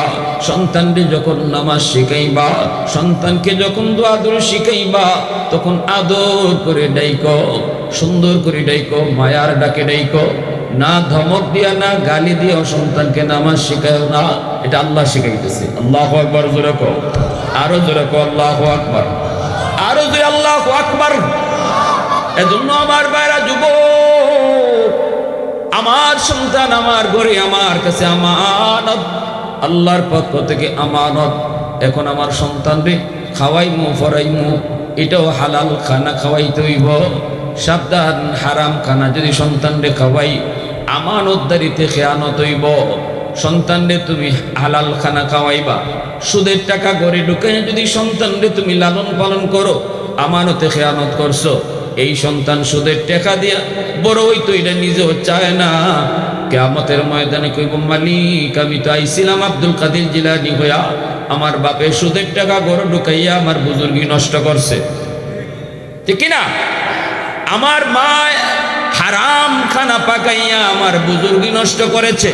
সন্তানরে যখন নামাজ শিখাইবা, সন্তানকে যখন দোয়া দরুদ শিখাইবা, তখন আদর করে ডাইকো, সুন্দর করে ডাইকো, মায়ার ডাকে ডাইকো, না ধমক দিয়া না গালি দিয়া সন্তানকে নামাজ শিখায় না। এটা আল্লাহ শিখাইতেছে। আল্লাহু আকবার জোরে কও, আরো জোরে কও আল্লাহু আকবার, আরো জোরে আল্লাহু আকবার। এজন্য আমার ভাইরা, যুবক, আমার সন্তান আমার ঘরে আমার কাছে আমানত, আল্লাহর পক্ষ থেকে আমানত। এখন আমার সন্তানরে খাওয়াইমু ফরাইমু, এটাও হালাল খানা খাওয়াইতে হইব। সাবধান, হারাম খানা যদি সন্তানরে খাওয়াই আমানতদারিতে খেয়ানত হইব। সন্তানরে তুমি হালাল খানা খাওয়াইবা, সুদের টাকা ঘরে ঢুকে যদি সন্তানরে তুমি লালন পালন করো, আমানতে খেয়ানত করছো। এই সন্তান সুদের টাকা দিয়া বড় হইতো, এটা নিজেও চায় না। কিয়ামতের ময়দানে কইব, মালিক আমি তো আইছিলাম আব্দুল কাদের জিলানী হইয়া, আমার বাপে সুদের টাকা ঘরে ঢুকাইয়া আমার বুজুর্গি নষ্ট করছে, ঠিক না? আমার মা হারাম খানা পাকাইয়া আমার বুজুর্গি নষ্ট করেছে।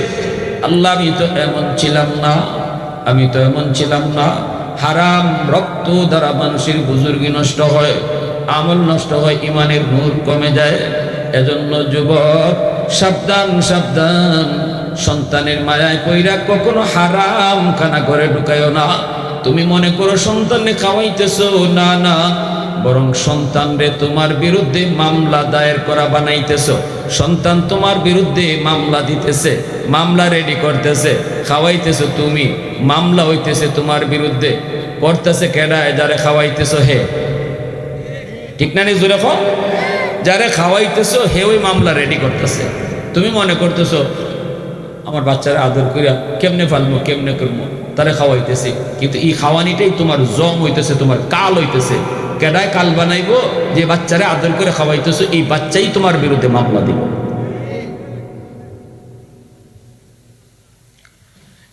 আল্লাহ আমি তো এমন ছিলাম না, আমি তো এমন ছিলাম না। হারাম রক্ত দ্বারা মানুষের বুজুর্গি নষ্ট হয়, আমল নষ্ট হয়, ইমানের নূর কমে যায়। এজন্য যুবক, সাবধান সাবধান, সন্তানের মায়ায় পইরা কখনো হারাম খানা করে ঢুকায়ও না। তুমি মনে করো সন্তানকে খাওয়াইতেছো, না না, বরং সন্তানরে তোমার বিরুদ্ধে মামলা দায়ের করা বানাইতেছো। সন্তান তোমার বিরুদ্ধে মামলা দিতেছে, মামলা রেডি করতেছে, খাওয়াইতেছো তুমি, মামলা হইতেছে তোমার বিরুদ্ধে। করতেছে কেডায়? যারে খাওয়াইতেছো হে, ঠিক না? নি জোরে কও, যারে খাওয়াইতেছো হে ওই মামলা রেডি করতেছে। তুমি মনে করতেছো আমার বাচ্চারা আদর করিয়া কেমনে ফালবো, কেমনে করবো, তারে খাওয়াইতেছি, কিন্তু এই খাওয়ানিটাই তোমার জম হইতেছে, তোমার কাল হইতেছে। কেডায় কাল বানাইবো? যে বাচ্চারে আদর করে খাওয়াইতেছো, এই বাচ্চাই তোমার বিরুদ্ধে মামলা দিব।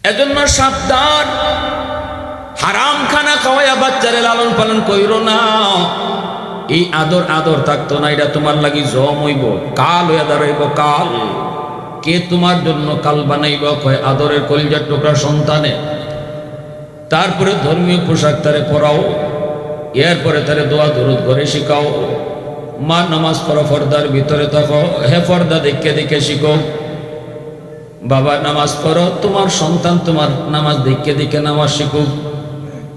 এজন্য সাবধান, হারাম খানা খাওয়াইয়া বাচ্চারে লালন পালন কইরো না। এই আদর আদর থাকতো না, এটা তোমার লাগি জম হইব, কাল হইয়া দাঁড়াইব। কাল কে তোমার জন্য কাল বানাইব? কয় আদরের কলিজার টুকরা সন্তানে। তারপরে ধর্মীয় পোশাক তারে পরাও, এরপরে তারে দোয়া দরুদ করে শিখাও। মা নামাজ পড়ো, পর্দার ভিতরে থাকো, হে পর্দা দেখে দেখে শিখো। বাবা নামাজ পড়ো, তোমার সন্তান তোমার নামাজ দেখে দেখে নামাজ শিখুক।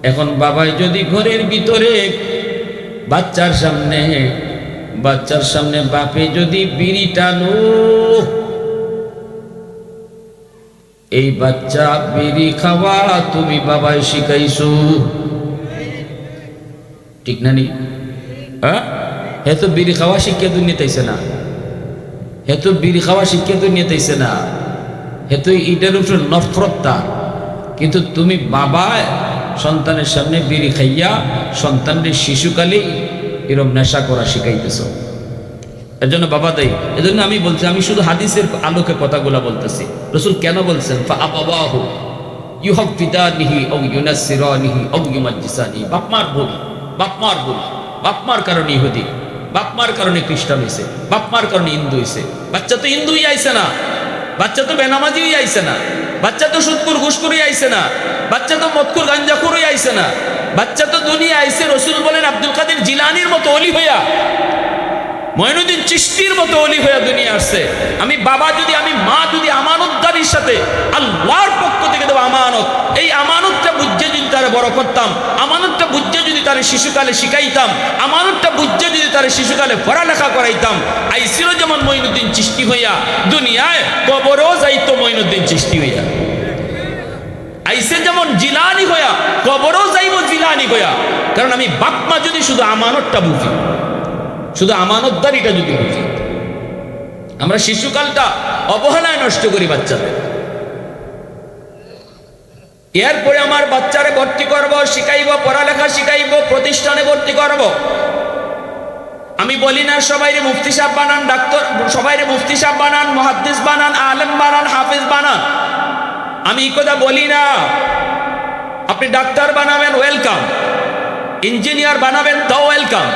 এখন বাবাই যদি ঘরের ভিতরে বাচ্চার সামনে বাপে যদি বিড়ি টানো, এই বাচ্চা বিড়ি খাওয়া তুমি বাবাই শিখাইছো, ঠিক না? নি হে তো বিড়ি খাওয়া শিক্ষা দুনিয়া তাইছে না, হে তো বিড়ি খাওয়া শিক্ষা দুনিয়া তাইছে না, হে তো ইটার উপর নফরতটা। কিন্তু তুমি বাবা সন্তানের সামনে বিড়ি খাইয়া সন্তানের শিশুকালে এরকম নেশা করা শিখাইতেছ। এর জন্য বাবা দেয়। এজন্য আমি বলছি, আমি শুধু হাদিসের আলোকে কথাগুলা বলতেছি। রাসূল কেন বলছেন ফাআবাহু ইউহাফিদানিহি আও ইউনাসসিরানিহি আও ইউমাজ্জিসানিহি? বাপমার ভুল, বাপমার ভুল। বাপমার কারণে ইহুদি, বাপমার কারণে খ্রিস্টান হইছে, বাপমার কারণে হিন্দু হইছে। বাচ্চা তো হিন্দুই আইছে না, বাচ্চা তো বেনামাজিই আইছে না, বাচ্চা তো সুদকুর ঘুষখুরি আইছে না, বাচ্চা তো মদকুর গাঞ্জাখুরই আইছে না। বাচ্চা তো দুনিয়া আইছে রাসূল বলেন আব্দুল কাদের জিলানীর মতো ওলি হইয়া, মঈনুদ্দিন চিশতির মতো ওলি হইয়া দুনিয়া আসছে। আমি বাবা যদি, আমি মা যদি আমানতদারির সাথে আল্লাহর পক্ষ থেকে দেবো আমানত, এই আমানতটা বুঝে যদি তারা বড় করতাম, আমানতটা বুঝে যদি তারা শিশুকালে শিখাইতাম, আমানতটা বুঝে যদি তারা শিশুকালে পড়ালেখা করাইতাম, আইছিল যেমন মঈনুদ্দিন চিশতি হইয়া দুনিয়ায়, কবরেও যাইতো মঈনুদ্দিন চিশতি হইয়া। আইসে যেমন জিলানি হইয়া, কবরেও যাইব জিলানি হইয়া। কারণ আমি বাপ মা যদি শুধু আমানতটা বুঝি, শুধু আমানতদারিটা যদি বুঝি। আমরা শিশুকালটা অবহেলায় নষ্ট করি বাচ্চাদের। এরপরে আমার বাচ্চারে ভর্তি করব, শিখাইব, পড়ালেখা শিখাইব, প্রতিষ্ঠানে ভর্তি করব। আমি বলি না সবাইরে মুফতি সাহেব বানান, ডাক্তার, সবাইরে মুফতি সাহেব বানান, মুহাদ্দিস বানান, আলেম বানান, হাফেজ বানান। আমি এই কথা বলি না। আপনি ডাক্তার বানাবেন, ওয়েলকাম। ইঞ্জিনিয়ার বানাবেন, তাও ওয়েলকাম।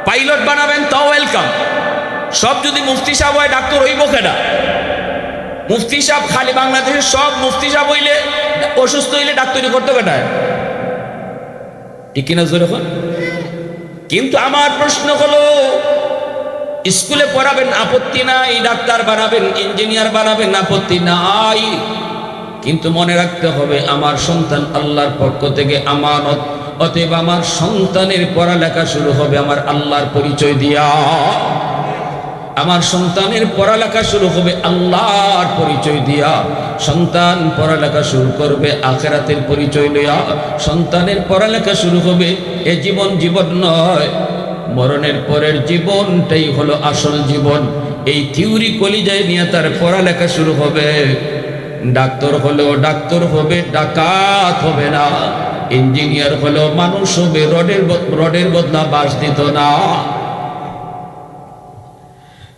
পাইলট বানাবেন, তাও ওয়েলকাম। সব যদি মুফতি সাহেব হয়, ডাক্তার হইব কেডা? মুফতি সাহেব খালি বাংলাদেশের সব মুফতি সাহেব হইলে, অসুস্থ হইলে ডাক্তারি করতে কেডা? ঠিক কিনা জোরে এখন? কিন্তু আমার প্রশ্ন হলো, স্কুলে পড়াবেন আপত্তি নাই, ডাক্তার বানাবেন, ইঞ্জিনিয়ার বানাবেন আপত্তি নাই, কিন্তু মনে রাখতে হবে আমার সন্তান আল্লাহর পক্ষ থেকে আমানত। অতএব আমার সন্তানের পড়ালেখা শুরু হবে আমার আল্লাহর পরিচয় দিয়া। আমার সন্তানের পড়ালেখা শুরু হবে আল্লাহর পরিচয় দিয়া। সন্তান পড়ালেখা শুরু করবে আখিরাতের পরিচয় লইয়া। সন্তানের পড়ালেখা শুরু হবে এ জীবন জীবন নয়, মরণের পরের জীবনটাই হলো আসল জীবন। এই থিওরি কলিজায় নিয়ে তার পড়ালেখা শুরু হবে। ডাক্তার হলেও ডাক্তার হবে, ডাকাত হবে না। ইঞ্জিনিয়ার হলেও মানুষ হবে, রডের বদলা বাঁশ দিত না।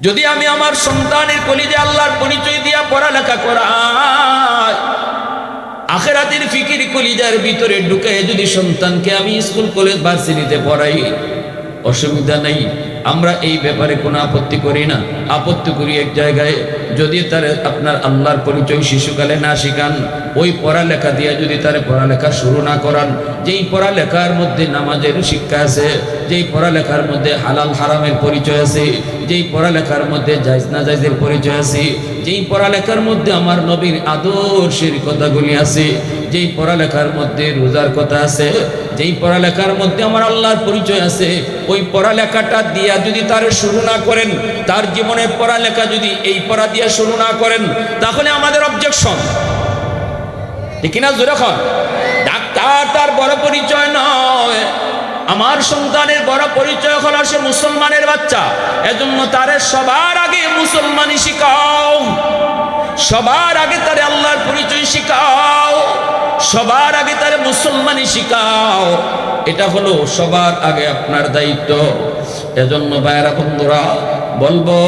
যদি আমি আমার সন্তানের কলিজায় আল্লাহর পরিচয় দিয়া পড়ালেখা করাই, আখিরাতের ফিকির কলিজার ভিতরে ঢুকে যদি সন্তানকে আমি স্কুল কলেজ ভার্সিটিতে পড়াই, অসুবিধা নেই, আমরা এই ব্যাপারে কোনো আপত্তি করি না। আপত্তি করি এক জায়গায়, যদি তার আপনার আল্লাহর পরিচয় শিশুকালে না শিখান, ওই পড়ালেখা দিয়ে যদি তার পড়ালেখা শুরু না করান, যেই পড়ালেখার মধ্যে নামাজের শিক্ষা আছে, যেই পড়ালেখার মধ্যে হালাল হারামের পরিচয় আছে, যেই পড়ালেখার মধ্যে জায়েজ না জায়েজের পরিচয় আছে, যেই পড়ালেখার মধ্যে আমার নবীর আদর্শের কথাগুলি আছে, যেই পড়ালেখার মধ্যে রোজার কথা আছে, যেই পড়ালেখার মধ্যে আমার আল্লাহর পরিচয় আছে, ওই পড়ালেখাটা দিয়া যদি তার শুরু না করেন, তার জীবনের পড়ালেখা যদি এই পড়া দিয়া শুরু না করেন, তাহলে আমাদের অবজেকশন। ঠিক কিনা জোরে এখন? ডাক্তার তার বড় পরিচয় নয়, আমার সন্তানের বড় পরিচয় হলো সে মুসলমানের বাচ্চা। এজন্য তারে সবার আগে মুসলমানি শিখাও, সবার আগে তারে আল্লাহর পরিচয় শিখাও, সবার আগে তারে মুসলমানি শিখাও। এটা হলো সবার আগে আপনার দায়িত্ব। এজন্য ভাইয়েরা বন্ধুরা বলবো,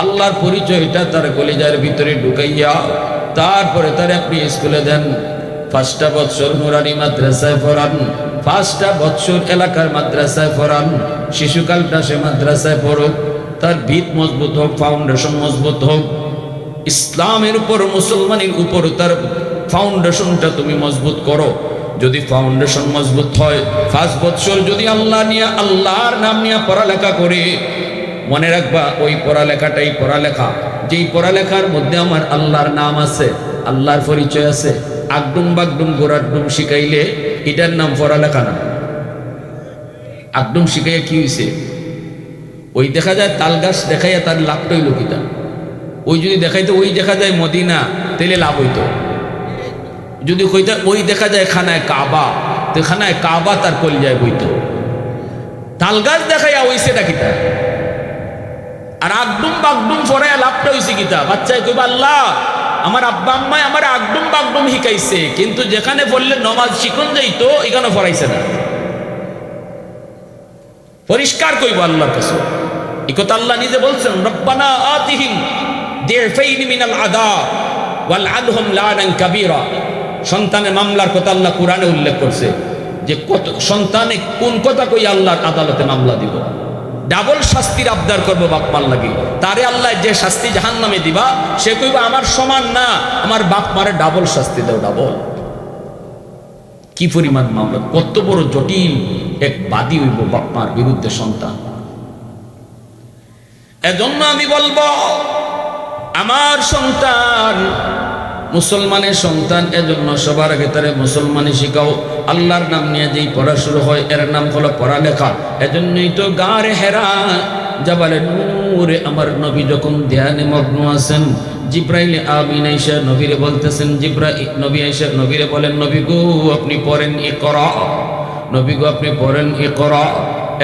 আল্লাহর পরিচয়টা তার কলিজার ভিতরে ঢুকাইয়া তারপরে তারে আপনি স্কুলে দেন। 5টা বছর নুরানি মাদ্রাসায় পড়ান, 5টা বছর এলাকার মাদ্রাসায় পড়ান। শিশুকালটা সে মাদ্রাসায় পড়ুক, তার ভিত মজবুত হোক, ফাউন্ডেশন মজবুত হোক। ইসলামের উপর, মুসলমানের উপর তার ফাউন্ডেশনটা তুমি মজবুত করো। যদি ফাউন্ডেশন মজবুত হয়, 5 বছর যদি আল্লাহ নিয়ে, আল্লাহর নাম নিয়ে পড়ালেখা করে, মনে রাখবা ওই পড়ালেখাটাই পড়ালেখা, যেই পড়ালেখার মধ্যে আমার আল্লাহর নাম আছে, আল্লাহর পরিচয় আছে। আগডুম বাগডুম গোড়াডুম শিখাইলে এটার নাম পড়ালেখা না। আগডুম শিখাইয়া কি হয়েছে? ওই দেখা যায় তাল গাছ দেখাইয়া তার লাভটাই লোকিতা। ওই যদি দেখাইতো ওই দেখা যায় মদিনা, তাহলে লাভ হইতো। যদি কইতা ওই দেখা যায় খানায় কাবা, তো খানায় কাবা তার কলিজায় বইতো। তাল গাছ দেখাইয়া ওইছে ডাকিতা। আর আগডুম বাগডুম পড়াইয়া লাভটা হয়েছে কিতা? বাচ্চায় কইবা আল্লাহ আমার আব্বা আম্মায় আমার আগডুম বাগডুম শিখাইছে, কিন্তু যেখানে বললে নমাজ শিখন যাইতো এখানে পড়াইছে না। পরিষ্কার কইব আল্লাহর কাছে। এই কথা আল্লাহ নিজে বলছেন, রব্বানা আতিহিম দিফাইন মিনাল আযাব ওয়াল আনহুম লানান কাবীরা। সন্তানের মামলার কথা আল্লাহ কোরআনে উল্লেখ করছে, যে কত সন্তানে কোন কথা কই আল্লাহর আদালতে মামলা দিব। ডাবল শাস্তির আবদার করবো বাপ মার লাগি, তারে আল্লাহ যে শাস্তি জাহান্নামে দিবা, সে কইবা আমার সমান না, আমার বাপ মারে ডাবল শাস্তি দাও, ডাবল। কি পরিমাণ মামলা, কত বড় জটিল এক বাদী হইব বাপ মার বিরুদ্ধে সন্তান। এজন্য আমি বলবো আমার সন্তান মুসলমানের সন্তান, এজন্য সবার আগে তারে মুসলমানি শিখাও। আল্লাহর নাম নিয়ে যেই পড়া শুরু হয় এর নাম হলো পড়ালেখা। এজন্যই তো গারে হেরা জাবালে নূরে আমার নবী যখন ধ্যানে মগ্ন আছেন, জিব্রাইল আমিন আয়েশা নবীরে বলতেছেন, নবী আয়েশা নবীরে বলেন, নবী গো আপনি পড়েন ইকরা, নবী গো আপনি পড়েন ইকরা।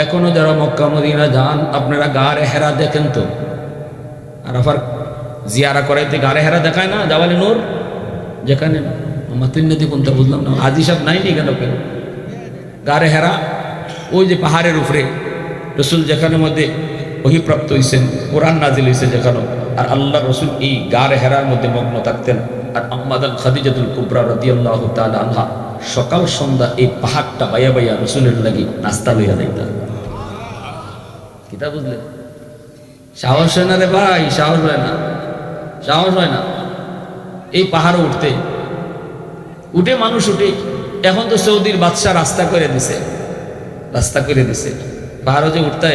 এখনো যারা মক্কা মদিনা যান আপনারা গারে হেরা দেখেন তো, আর আবার জিয়ারা করাইতে গারে হেরা দেখায় না জাবালে নূর, যেখানে মাতিন্নতি কোনটা বুঝলাম না, হাজি সাহেব নাই নি কেন কেন গারে হেরা, ওই যে পাহাড়ের উপরে রসুল যেখানে মধ্যে ওহিপ্রাপ্ত হয়েছেন, কোরআন নাজিল হয়েছে যেখানে, আর আল্লাহ রসুল এই গারে হেরার মধ্যে মগ্ন থাকতেন। আর আম্মাদান খাদিজাতুল কুবরা রাদিয়াল্লাহু তাআলা আনহা সকাল সন্ধ্যা এই পাহাড়টা বাইয়া বাইয়া রাসূলের লাগি নাস্তা লইয়া যাইতা। কিতা বুঝলেন? সাহস হয় না রে ভাই, সাহস হয় না, সাহস হয় না এই পাহাড়ে উঠতে। উঠে মানুষ উঠে। এখন তো সৌদির বাদশাহ রাস্তা করে দিছে, রাস্তা করে দিছে। পাহাড়ে যে উঠতে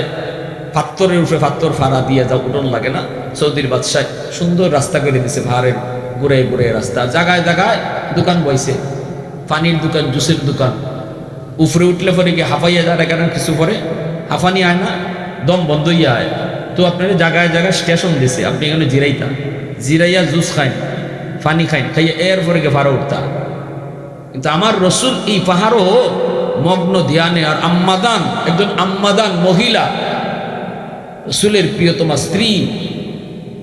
পাত্তরের উপরে পাত্তর ফাড়া দিয়ে যা উঠন লাগে না, সৌদির বাদশাহ সুন্দর রাস্তা করে দিছে। পাহাড়ের ঘুরে ঘুরে রাস্তা, জায়গায় জায়গায় দোকান বইছে, পানির দোকান, জুসের দোকান। উপরে উঠলে পরে কি হাঁপাইয়া যায় কেন, কিছু পরে হাঁফানি আয় না, দম বন্ধ হইয়া আয়। তো আপনার জায়গায় জায়গায় স্টেশন দিছে, আপনি এখানে জিরাইতাম, জিরাইয়া জুস খাইন, পানি খাইন, খাইয়া এর পরে গিয়ে পাহাড়ে উঠতা। কিন্তু আমার রসুল এই পাহাড়ও মগ্ন ধ্যানে। আর আম্মাদান, একজন আম্মাদান মহিলা, রসুলের প্রিয়তমা স্ত্রী,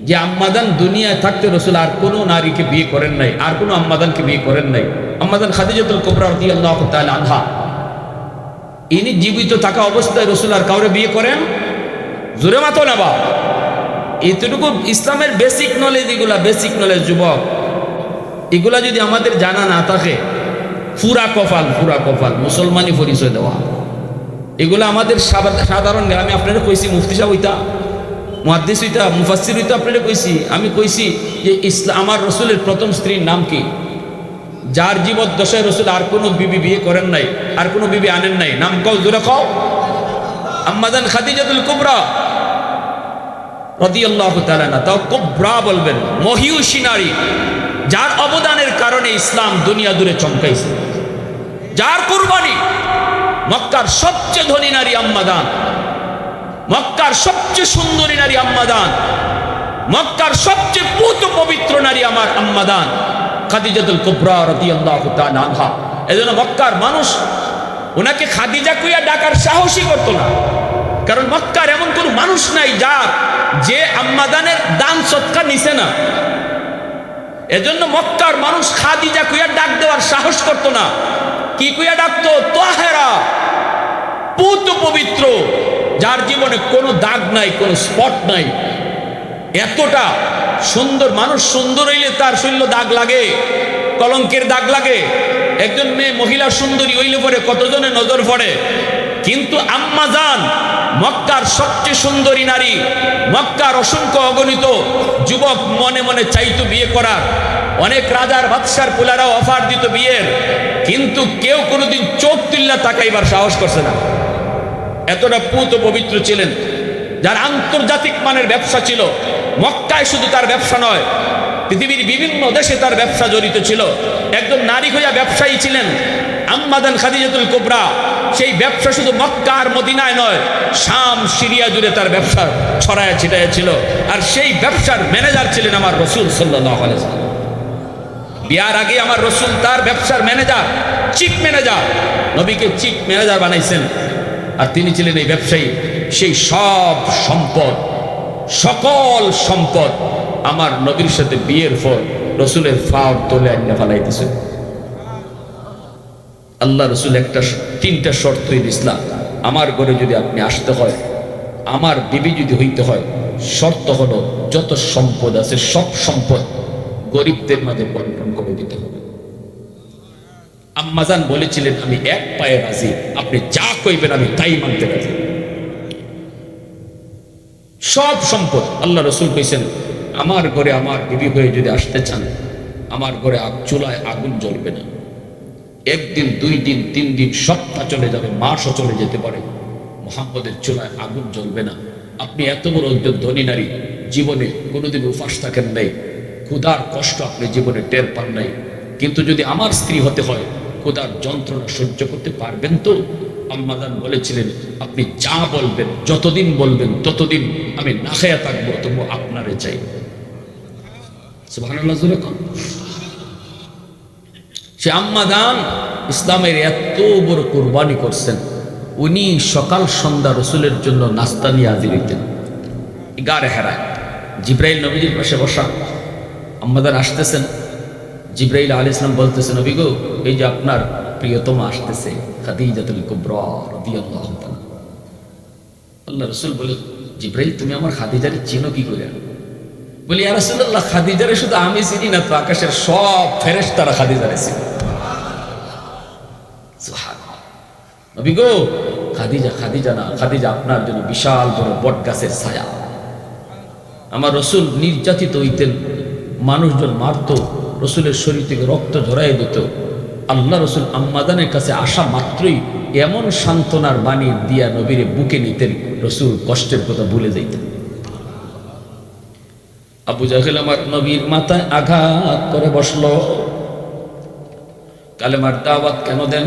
যে আম্মাদান দুনিয়ায় থাকতে রসুল আর কোনো নারীকে বিয়ে করেন নাই, আর কোনো আম্মাদানকে বিয়ে করেন নাই। আম্মাদান খাদিজাতুল কুবরা রাদিয়াল্লাহু তাআলা আনহা, ইনি জীবিত থাকা অবস্থায় রসুল আর কাউরে বিয়ে করেন? জোরে মাতো না বা, এতটুকু ইসলামের বেসিক নলেজ, এগুলা বেসিক নলেজ যুবক, এগুলা যদি আমাদের জানা না থাকে, পুরা কপাল, পুরা কপাল মুসলমানি পরিচয় দেওয়া। এগুলো আমাদের সাধারণ। আমি আপনারা কইছি মুফতি সাহেব হইতা, মুহাদ্দিস হইতা, মুফাসসির হইতা, আপনারা কইছি। আমি কইছি যে ইসলাম, আমার রসুলের প্রথম স্ত্রীর নাম কি? যার জীবদ্দশায় রসুল আর কোনো বিবি বিয়ে করেন নাই, আর কোনো বিবি আনেন নাই, নাম কও, জোরে কও। আম্মাদান খাদিজাতুল কুবরা রাদিয়াল্লাহু তাআলা আনহা। তাও কুবরা বলবেন, মহিয়সী নারী, যার অবদানের কারণে ইসলাম দুনিয়া দূরে চমকাইছে, যার কুরবানি। মক্কার সবচেয়ে ধনী নারী আম্মাদান, মক্কার সবচেয়ে সুন্দরী নারী আম্মাদান, মক্কার সবচেয়ে পুত পবিত্র নারী আমার আম্মাদান খাদিজাতুল কুবরা রাদিয়াল্লাহু তাআলা আনহা। এজন্য মক্কার মানুষ ওনাকে খাদিজা কইয়া ডাকার সাহসই করতো না, কারণ মক্কার এমন কোনো মানুষ নাই যার যে আম্মাদানের দান সৎকার নিছে না। এজন্য মক্কার মানুষ খাদিজা কইয়া ডাক দেওয়ার সাহস করতো না। কি কইয়া ডাকতো? তাহেরা, পুত পবিত্র, যার জীবনে কোনো দাগ নাই, কোনো স্পট নাই। এতটা সুন্দর মানুষ, সুন্দর হইলে তার শরীরে দাগ লাগে, কলঙ্কের দাগ লাগে। একজন মেয়ে মহিলা সুন্দরী হইলে পরে কতজনের নজর পড়ে, কিন্তু আম্মাজান মক্কার সবচেয়ে সুন্দরী নারী, মক্কার অসংখ্য অগণিত যুবক মনে মনে চাইতো বিয়ে করার, অনেক রাজার বাদশার পোলারাও অফার দিত বিয়ের, কিন্তু কেউ কোনোদিন চোখ তুল্লা তাকাইবার সাহস করছে না। এতটা পুত পবিত্র ছিলেন, যার আন্তর্জাতিক মানের ব্যবসা ছিল। মক্কায় শুধু তার ব্যবসা নয়, পৃথিবীর বিভিন্ন দেশে তার ব্যবসা জড়িত ছিল। একজন নারী হইয়া ব্যবসায়ী ছিলেন আম্মাদান খাদিজাতুল কুবরা। সেই ব্যবসা শুধু মক্কা আর মদিনায় নয়, শাম, সিরিয়া জুড়ে তার ব্যবসা ছড়ায়া ছিটায়া ছিল। আর সেই ব্যবসার ম্যানেজার ছিলেন আমার রসুল সাল্লাল্লাহু আলাইহি ওয়াসাল্লাম। বিয়ার আগে আমার রসুল তার ব্যবসার ম্যানেজার, চিফ ম্যানেজার, নবীকে চিফ ম্যানেজার বানাইছেন। আর তিনি ছিলেন এই ব্যবসায়ী। সেই সব সম্পদ, সকল সম্পদ আমার নবীর সাথে বিয়ের পর রসুলের ফাওর তোলে আইনা ফালাইতেছে। আল্লাহ রসুল তিনটা শর্তই দিছিলাম, আমার ঘরে যদি আপনি আসতে হয়, আমার বিবি যদি হইতে হয়, শর্ত হলো যত সম্পদ আছে সব সম্পদ গরিবদের মাঝে বন্টন করে দিতে হবে। আম্মাজান বলেছিলেন, আমি এক পায়ে রাজি, আপনি যা কইবেন আমি তাই মানতে রাজি। সব সম্পদ। আল্লাহ রসুল কইছেন, আমার ঘরে আমার বিবি হয়ে যদি আসতে চান, আমার ঘরে চুলায় আগুন জ্বলবে না। একদিন, 2 দিন, 3 দিন, সপ্তাহ চলে যাবে, মাসও চলে যেতে পারে, মুহাম্মদের চুলায় আগুন জ্বলবে না। আপনি এত বড় একজন ধনী নারী, জীবনে কোনোদিন উপাস থাকেন নাই, ক্ষুধার কষ্ট আপনি জীবনে টের পান নাই, কিন্তু যদি আমার স্ত্রী হতে হয়, ক্ষুধার যন্ত্রণা সহ্য করতে পারবেন তো? আম্মাজান বলেছিলেন, আপনি যা বলবেন, যতদিন বলবেন ততদিন আমি না খেয়ে থাকবো, তবু আপনারে চাই। সুবহানাল্লাহ জোরে কোন। সে আম্মাজান ইসলামের এত বড় কুরবানি করছেন। উনি সকাল সন্ধ্যা রসুলের জন্য নাস্তা নিয়ে হাজির হইতেন। গারে হেরায় জিব্রাইল নবীজির পাশে বসা, আম্মাজান আসতেছেন, জিব্রাইল আলাইহিস সালাম বলতেছেন, নবী গো, এই যে আপনার প্রিয়তমা আসতেছে, খাদিজাতুল কুবরা রাদিয়াল্লাহু তাআলা। আল্লাহ রাসূল বলে, জিব্রাইল তুমি আমার খাদিজারে চিনো কি করে? বলি ইয়া রাসূলুল্লাহ, খাদিজারে শুধু আমি চিনি না তো, আকাশের সব ফেরেশতারা খাদিজারে চিনি। সুবহানাল্লাহ। নবী গো, খাদিজা খাদিজা না, খাদিজা আপনার জন্য বিশাল বড় বট গাছের ছায়া। আমার রসুল নির্যাতিত হইতেন, মানুষজন মারত, রসুলের শরীর থেকে রক্ত ঝরাই দিত। আল্লাহ রসুল আম্মাদানের কাছে আসা মাত্রই এমন সান্ত্বনার বাণী দিয়া নবীরে বুকে নিতেন, রসুল কষ্টের কথা ভুলে যাইতেন। আবু জাহেল আমার নবীর মাথায় আঘাত করে বসলো। কালেমার দাওয়াত কেন দেন?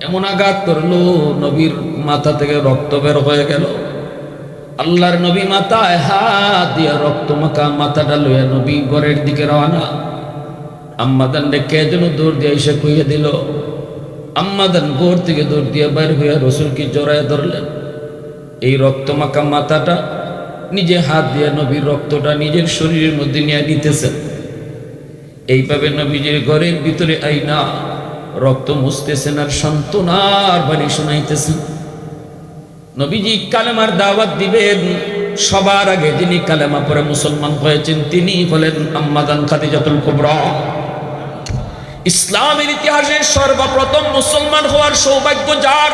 এমন আঘাত করলো নবীর মাথা থেকে রক্ত বের হয়ে গেল। আল্লাহর নবী মাথায় হাত দিয়া রক্ত মাখা মাথাটা লইয়া নবী ঘরের দিকে রওনা। আম্মাদান কে যেন দৌড় দিয়ে এসে কইয়ে দিল। আম্মাদান ঘর থেকে দৌড় দিয়ে বাইর হইয়া রসুলকে জড়াইয়া ধরলেন। এই রক্ত মাখা মাথাটা নিজে হাত দিয়ে নবীর রক্তটা নিজের শরীরের মধ্যে নিয়ে নিতেছেন। এইভাবে নবীজির ঘরের ভিতরে আইনা রক্ত মুছতেছেন আর সান্ত্বনার বাণী শোনাইতেছেন। নবীজি কালেমার দাওয়াত দিবেন, সবার আগে যিনি কালেমা পড়ে মুসলমান হয়েছেন তিনি হলেন আম্মাদান খাদিজাতুল কুবরা। ইসলামের ইতিহাসে সর্বপ্রথম মুসলমান হওয়ার সৌভাগ্য যার,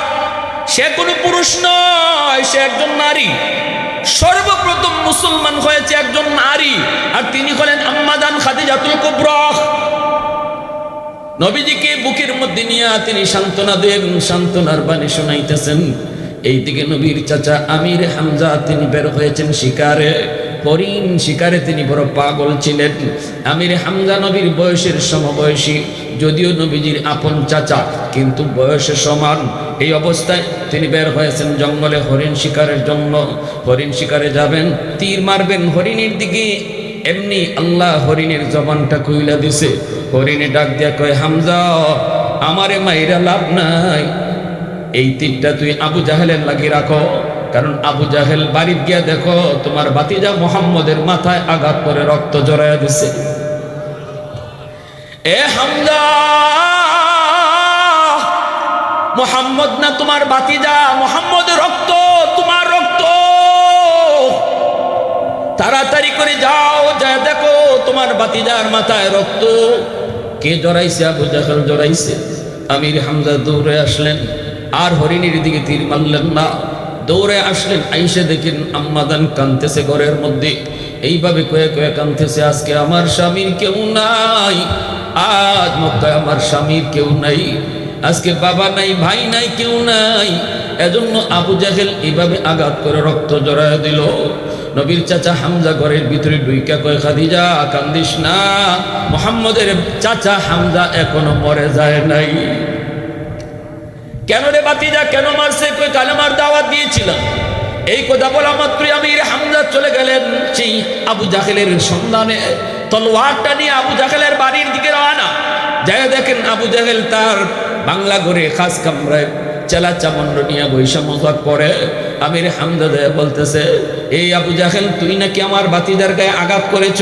সে কোনো পুরুষ নয়, সে একজন নারী। সর্বপ্রথম মুসলমান হয়েছে একজন নারী, আর তিনি হলেন আম্মাদান খাদিজাতুল কুবরা। নবীজিকে বুকের মধ্যে নিয়ে তিনি সান্ত্বনা দেন, সান্ত্বনার বাণী শোনাইতেছেন। এইদিকে নবীর চাচা আমির হামজা তিনি বের হয়েছেন শিকারে, হরিণ শিকারে তিনি বড় পাগল ছিলেন। আমির হামজা নবীর বয়সের সমবয়সী, যদিও নবীজির আপন চাচা কিন্তু বয়সে সমান। এই অবস্থায় তিনি বের হয়েছেন জঙ্গলে হরিণ শিকারের জন্য। হরিণ শিকারে যাবেন, তীর মারবেন হরিণের দিকে। এমনি আল্লাহ হরিণের জবানটা খুইলা দিছে। হরিণে ডাক দিয়া কয়, হামজা আমারে মাইরা লাভ নাই, এই তীরটা তুই আবু জাহেলের লাগি রাখো, কারণ আবু জাহেল বাড়ির গিয়া দেখো তোমার ভাতিজা মুহাম্মদের মাথায় আঘাত করে রক্ত জড়াইয়া দিছে। এ হামজা, মুহাম্মদ না তোমার ভাতিজা, মুহাম্মদের রক্ত তোমার রক্ত, তাড়াতাড়ি করে যাও, যা দেখো তোমার ভাতিজার মাথায় রক্ত। কে জড়াইছে? আবু জাহেল জড়াইছে। আমির হামজা দৌড়ে আসলেন, আর হরিণের দিকে তীর মারলেন না, দৌড়ে আসলেন। আইসে দেখেন আম্মাদান কাঁদতেছে ঘরের মধ্যে। এইভাবে কয়ে কয়ে কাঁদতেছে, আজকে আমার স্বামীর কেউ নাই, আজ মক্কায় আমার স্বামীর কেউ নাই, আজকে বাবা নাই, ভাই নাই, কেউ নাই। এজন্য আবু জাহেল এইভাবে আঘাত করে রক্ত জড়ায় দিল। নবীর চাচা হামজা ঘরের ভিতরে ঢুইকা কয়, খাদিজা কান্দিস না, মুহাম্মদের চাচা হামজা এখনো মরে যায় নাই। কেন রে ভাতিজা, কেন মারছে? কই কালেমার দাওয়াত দিয়েছিলাম। এই কথা বলা মাত্রই আমির হামজা চলে গেলেন সেই আবু জাহেলের সন্ধানে। তলোয়ারটা নিয়ে আবু জাহেলের বাড়ির দিকে রওনা। যাই দেখেন আবু জাহেল তার বাংলা ঘরে খাস কামরায় চেলা চামন্ড নিয়ে বৈশা মজাক করে। আমির হামজা দেয় বলতেছে, এই আবু জাহেল, তুই নাকি আমার ভাতিজার গায়ে আঘাত করেছ,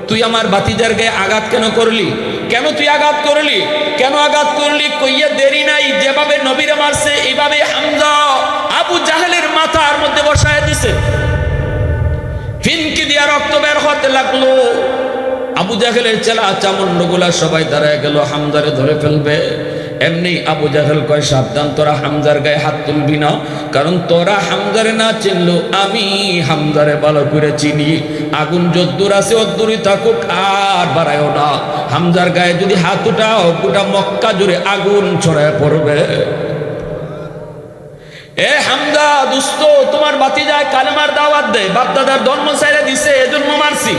তুই আমার ভাতিজার গায়ে আঘাত কেন করলি? কেন তুই আঘাত করলি? কেন আঘাত করলি? কইয়া দেরি নাই, যেভাবে নবীরে মারছে এইভাবে হামজা আবু জাহেলের মাথার মধ্যে বসায় দিছে। ফিনকি দিয়া রক্ত বের হতে লাগলো। আবু জাহেলের চেলা চামন্ড গুলা সবাই দাঁড়ায় গেল, হামজারে ধরে ফেলবে। এমনি আবু জাহেল কয়, সাবধান, তোরা হামজার গায়ে হাত তুলবি না, কারণ তোরা হামজারে না চিনলো আমি হামজারে ভালো করে চিনি। আগুন যদ্দূর আছে অদ্দূরই থাকুক, আর বাড়ায়ও না। হামজার গায়ে যদি হাত উঠাও গোটা মক্কা জুড়ে আগুন ছড়ায় পড়বে। এ হামজা দুস্ত, তোমার ভাতিজায় কালেমার দাওয়াত দেয়, বাপদাদার ধর্ম ছাইরা দিছে, এজন্য মারছি।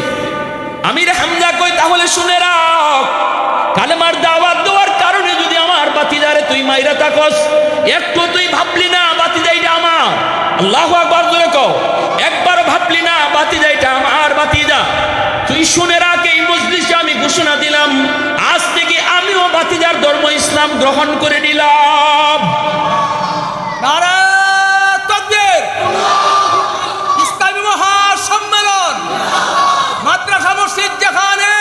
আমির হামজা কই, তাহলে শুনে রাখ, কালেমার দাওয়াত দেওয়ার কারণে যদি আমার ভাতিজারে তুই মাইরা থাকস, একটু তুই ভাবলি না ভাতিজাইটা আমার? আল্লাহু আকবার জোরে কও। একবার ভাবলি না ভাতিজাইটা আমার ভাতিজা? তুই শুনে রাখ, এই মজলিসে আমি ঘোষণা দিলাম, আজ থেকে আমিও ভাতিজার ধর্ম ইসলাম গ্রহণ করে নিলাম। নারে তাকবীর! ইসলামী মহাসম্মেলন, মাদ্রাসা মসজিদ যেখানে,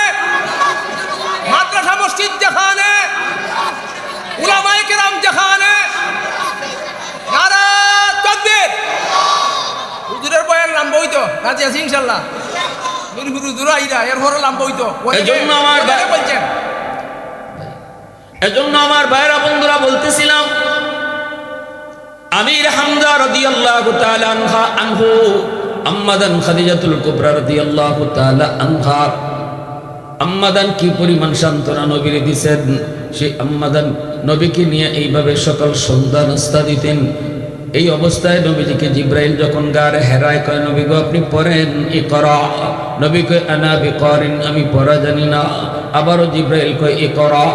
মাদ্রাসা মসজিদ যেখানে, উলামায়ে কেরাম যেখানে, নারে তাকবীর! হুজুরের বয়ান নাম বই তো রাজি আছি ইনশাল্লাহ। নুর হুরু দুরাইরা এর হর লাম্ব হইতো এজন্য আমার বলছেন এজন্য আমার ভাইরা বন্ধুরা বলতেছিলাম, আমির হামজা রাদিয়াল্লাহু তাআলা আনহু আম্মাদান খাদিজাতুল কুবরা রাদিয়াল্লাহু তাআলা আনহা, আম্মাদান কি পরিমাণ সান্ত্বনা নবীরে দিছেন। সেই আম্মাদান নবীকে নিয়ে এইভাবে সকাল সন্ধ্যা নাস্তা দিতেন। এই অবস্থায় নবীজিকে জিব্রাইল যখন গারে হেরায় কয়, নবী গো আপনি পড়েন ইকরা। নবী কয় আনা বিকারিন, আমি পড়া জানি না। আবারও জিব্রাইল কয় ইকরা,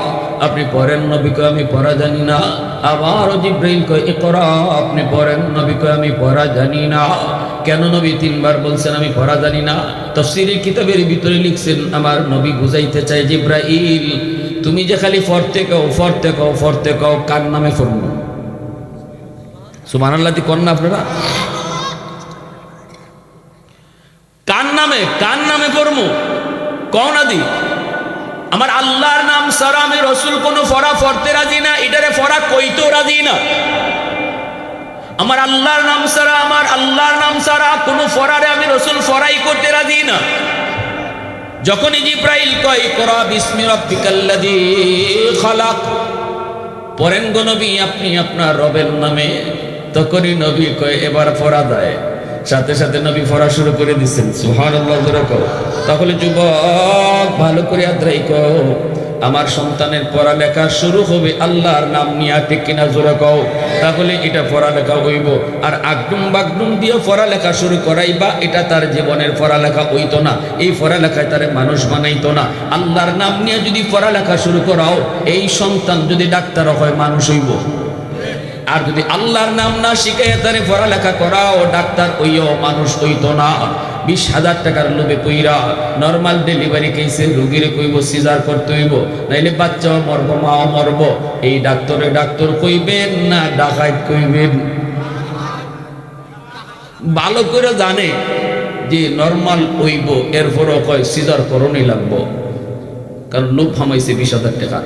আপনি পড়েন। নবী কয় আমি পড়া জানি না। আবারও জিব্রাইল কয় ইকরা, আপনি পড়েন। নবী কয় আমি পড়া জানি না। কেন নবী তিনবার বলছেন আমি পড়া জানি না? তাফসীরের কিতাবের ভিতরে লিখছেন, আমার নবী বুঝাইতে চায় জিব্রাইল তুমি যে খালি পড়তে কও পড়তে কও পড়তে কও, কার নামে পড়ব? সুবহানাল্লাহ দি কোন না আপনারা? কার নামে পড়বো? কোন আদি? আমার আল্লাহর নাম ছাড়া আমি রসুল কোনো ফরা পড়তে রাজি না, এটারে ফরা কইতেও রাজি না। আমার আল্লাহর নাম ছাড়া কোনো ফরারে আমি রসুল ফরাই করতে রাজি না। যখনই জিব্রাইল কয় ইকরা বিসমি রাব্বিকাল্লাযী খালাক, পড়েন গো নবী আপনি আপনার রবের নামে, তখনই নবী কয় এবার পড়া যায়। সাথে সাথে নবী পড়া শুরু করে দিচ্ছেন। সুবহানাল্লাহ জোরে কও। তাহলে যুবক ভালো করে আদ্রাই কও, আমার সন্তানের পড়ালেখা শুরু হবে আল্লাহর নাম নিয়ে, ঠিক কিনা জোরে কও। তাহলে এটা পড়ালেখা হইব। আর আগডুম বাগডুম দিয়ে পড়ালেখা শুরু করাইবা, এটা তার জীবনের পড়ালেখা হইতো না। এই পড়ালেখায় তারে মানুষ বানাইতো না। আল্লাহর নাম নিয়ে যদি পড়ালেখা শুরু করাও, এই সন্তান যদি ডাক্তার হয় মানুষ হইব। আর যদি আল্লাহর নাম না শিখাইয়া তারে পড়ালেখা করাও, ডাক্তার হইও মানুষ হইতো না। 20,000 টাকার লোভে কইরা নর্মাল ডেলিভারি কেসে রোগীরে কইব সিজার করতে হইব, নাইলে বাচ্চাও মরবো মাও মরবো। এই ডাক্তার কইবেন না ডাকাইত কইবেন? ভালো করে জানে যে নর্মাল হইব, এরপরও কয় সিজার করণই লাগবো, কারণ লোভ হামাইছে 20,000 টাকা।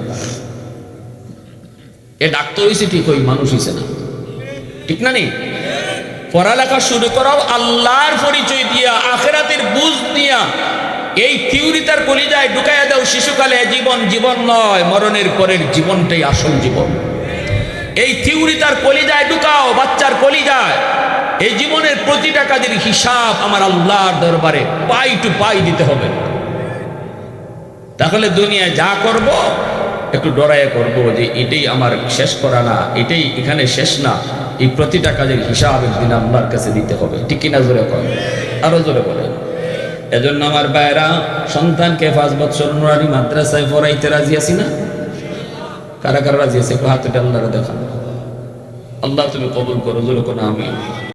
এ ডাক্তার হইছে ঠিক, ওই মানুষ হইছে না, ঠিক না? নেই পড়ালেখা শুরু করাও আল্লাহর পরিচয় দিয়া, আখিরাতের বুঝ দিয়া। এই থিওরি তার কলিজায় ঢুকাইয়া দাও শিশুকালে, জীবন নয়, মরণের পরের জীবনটাই আসল জীবন। এই থিওরি তার কলিজায় ঢুকাও, বাচ্চার কলিজায়। এই জীবনের প্রতিটা কাজের হিসাব আমার আল্লাহর দরবারে পাই টু পাই দিতে হবে। তাহলে দুনিয়ায় যা করব একটু ডরাইয়া করব যে এটাই আমার শেষ করা না, এটাই এখানে শেষ না। এই প্রতিটা কাজের হিসাব একদিন আল্লাহর কাছে দিতে হবে, ঠিক কিনা জোরে করেন, আরো জোরে বলেন। এজন্য আমার ভাইরা, সন্তানকে 5 বছর নুরানি মাদ্রাসায় পড়াইতে রাজি আছি না? কারা কারা রাজি আছে? হাতটা আল্লাহরে দেখান। আল্লাহ তুমি কবুল করো, জোরে করো, আমিন।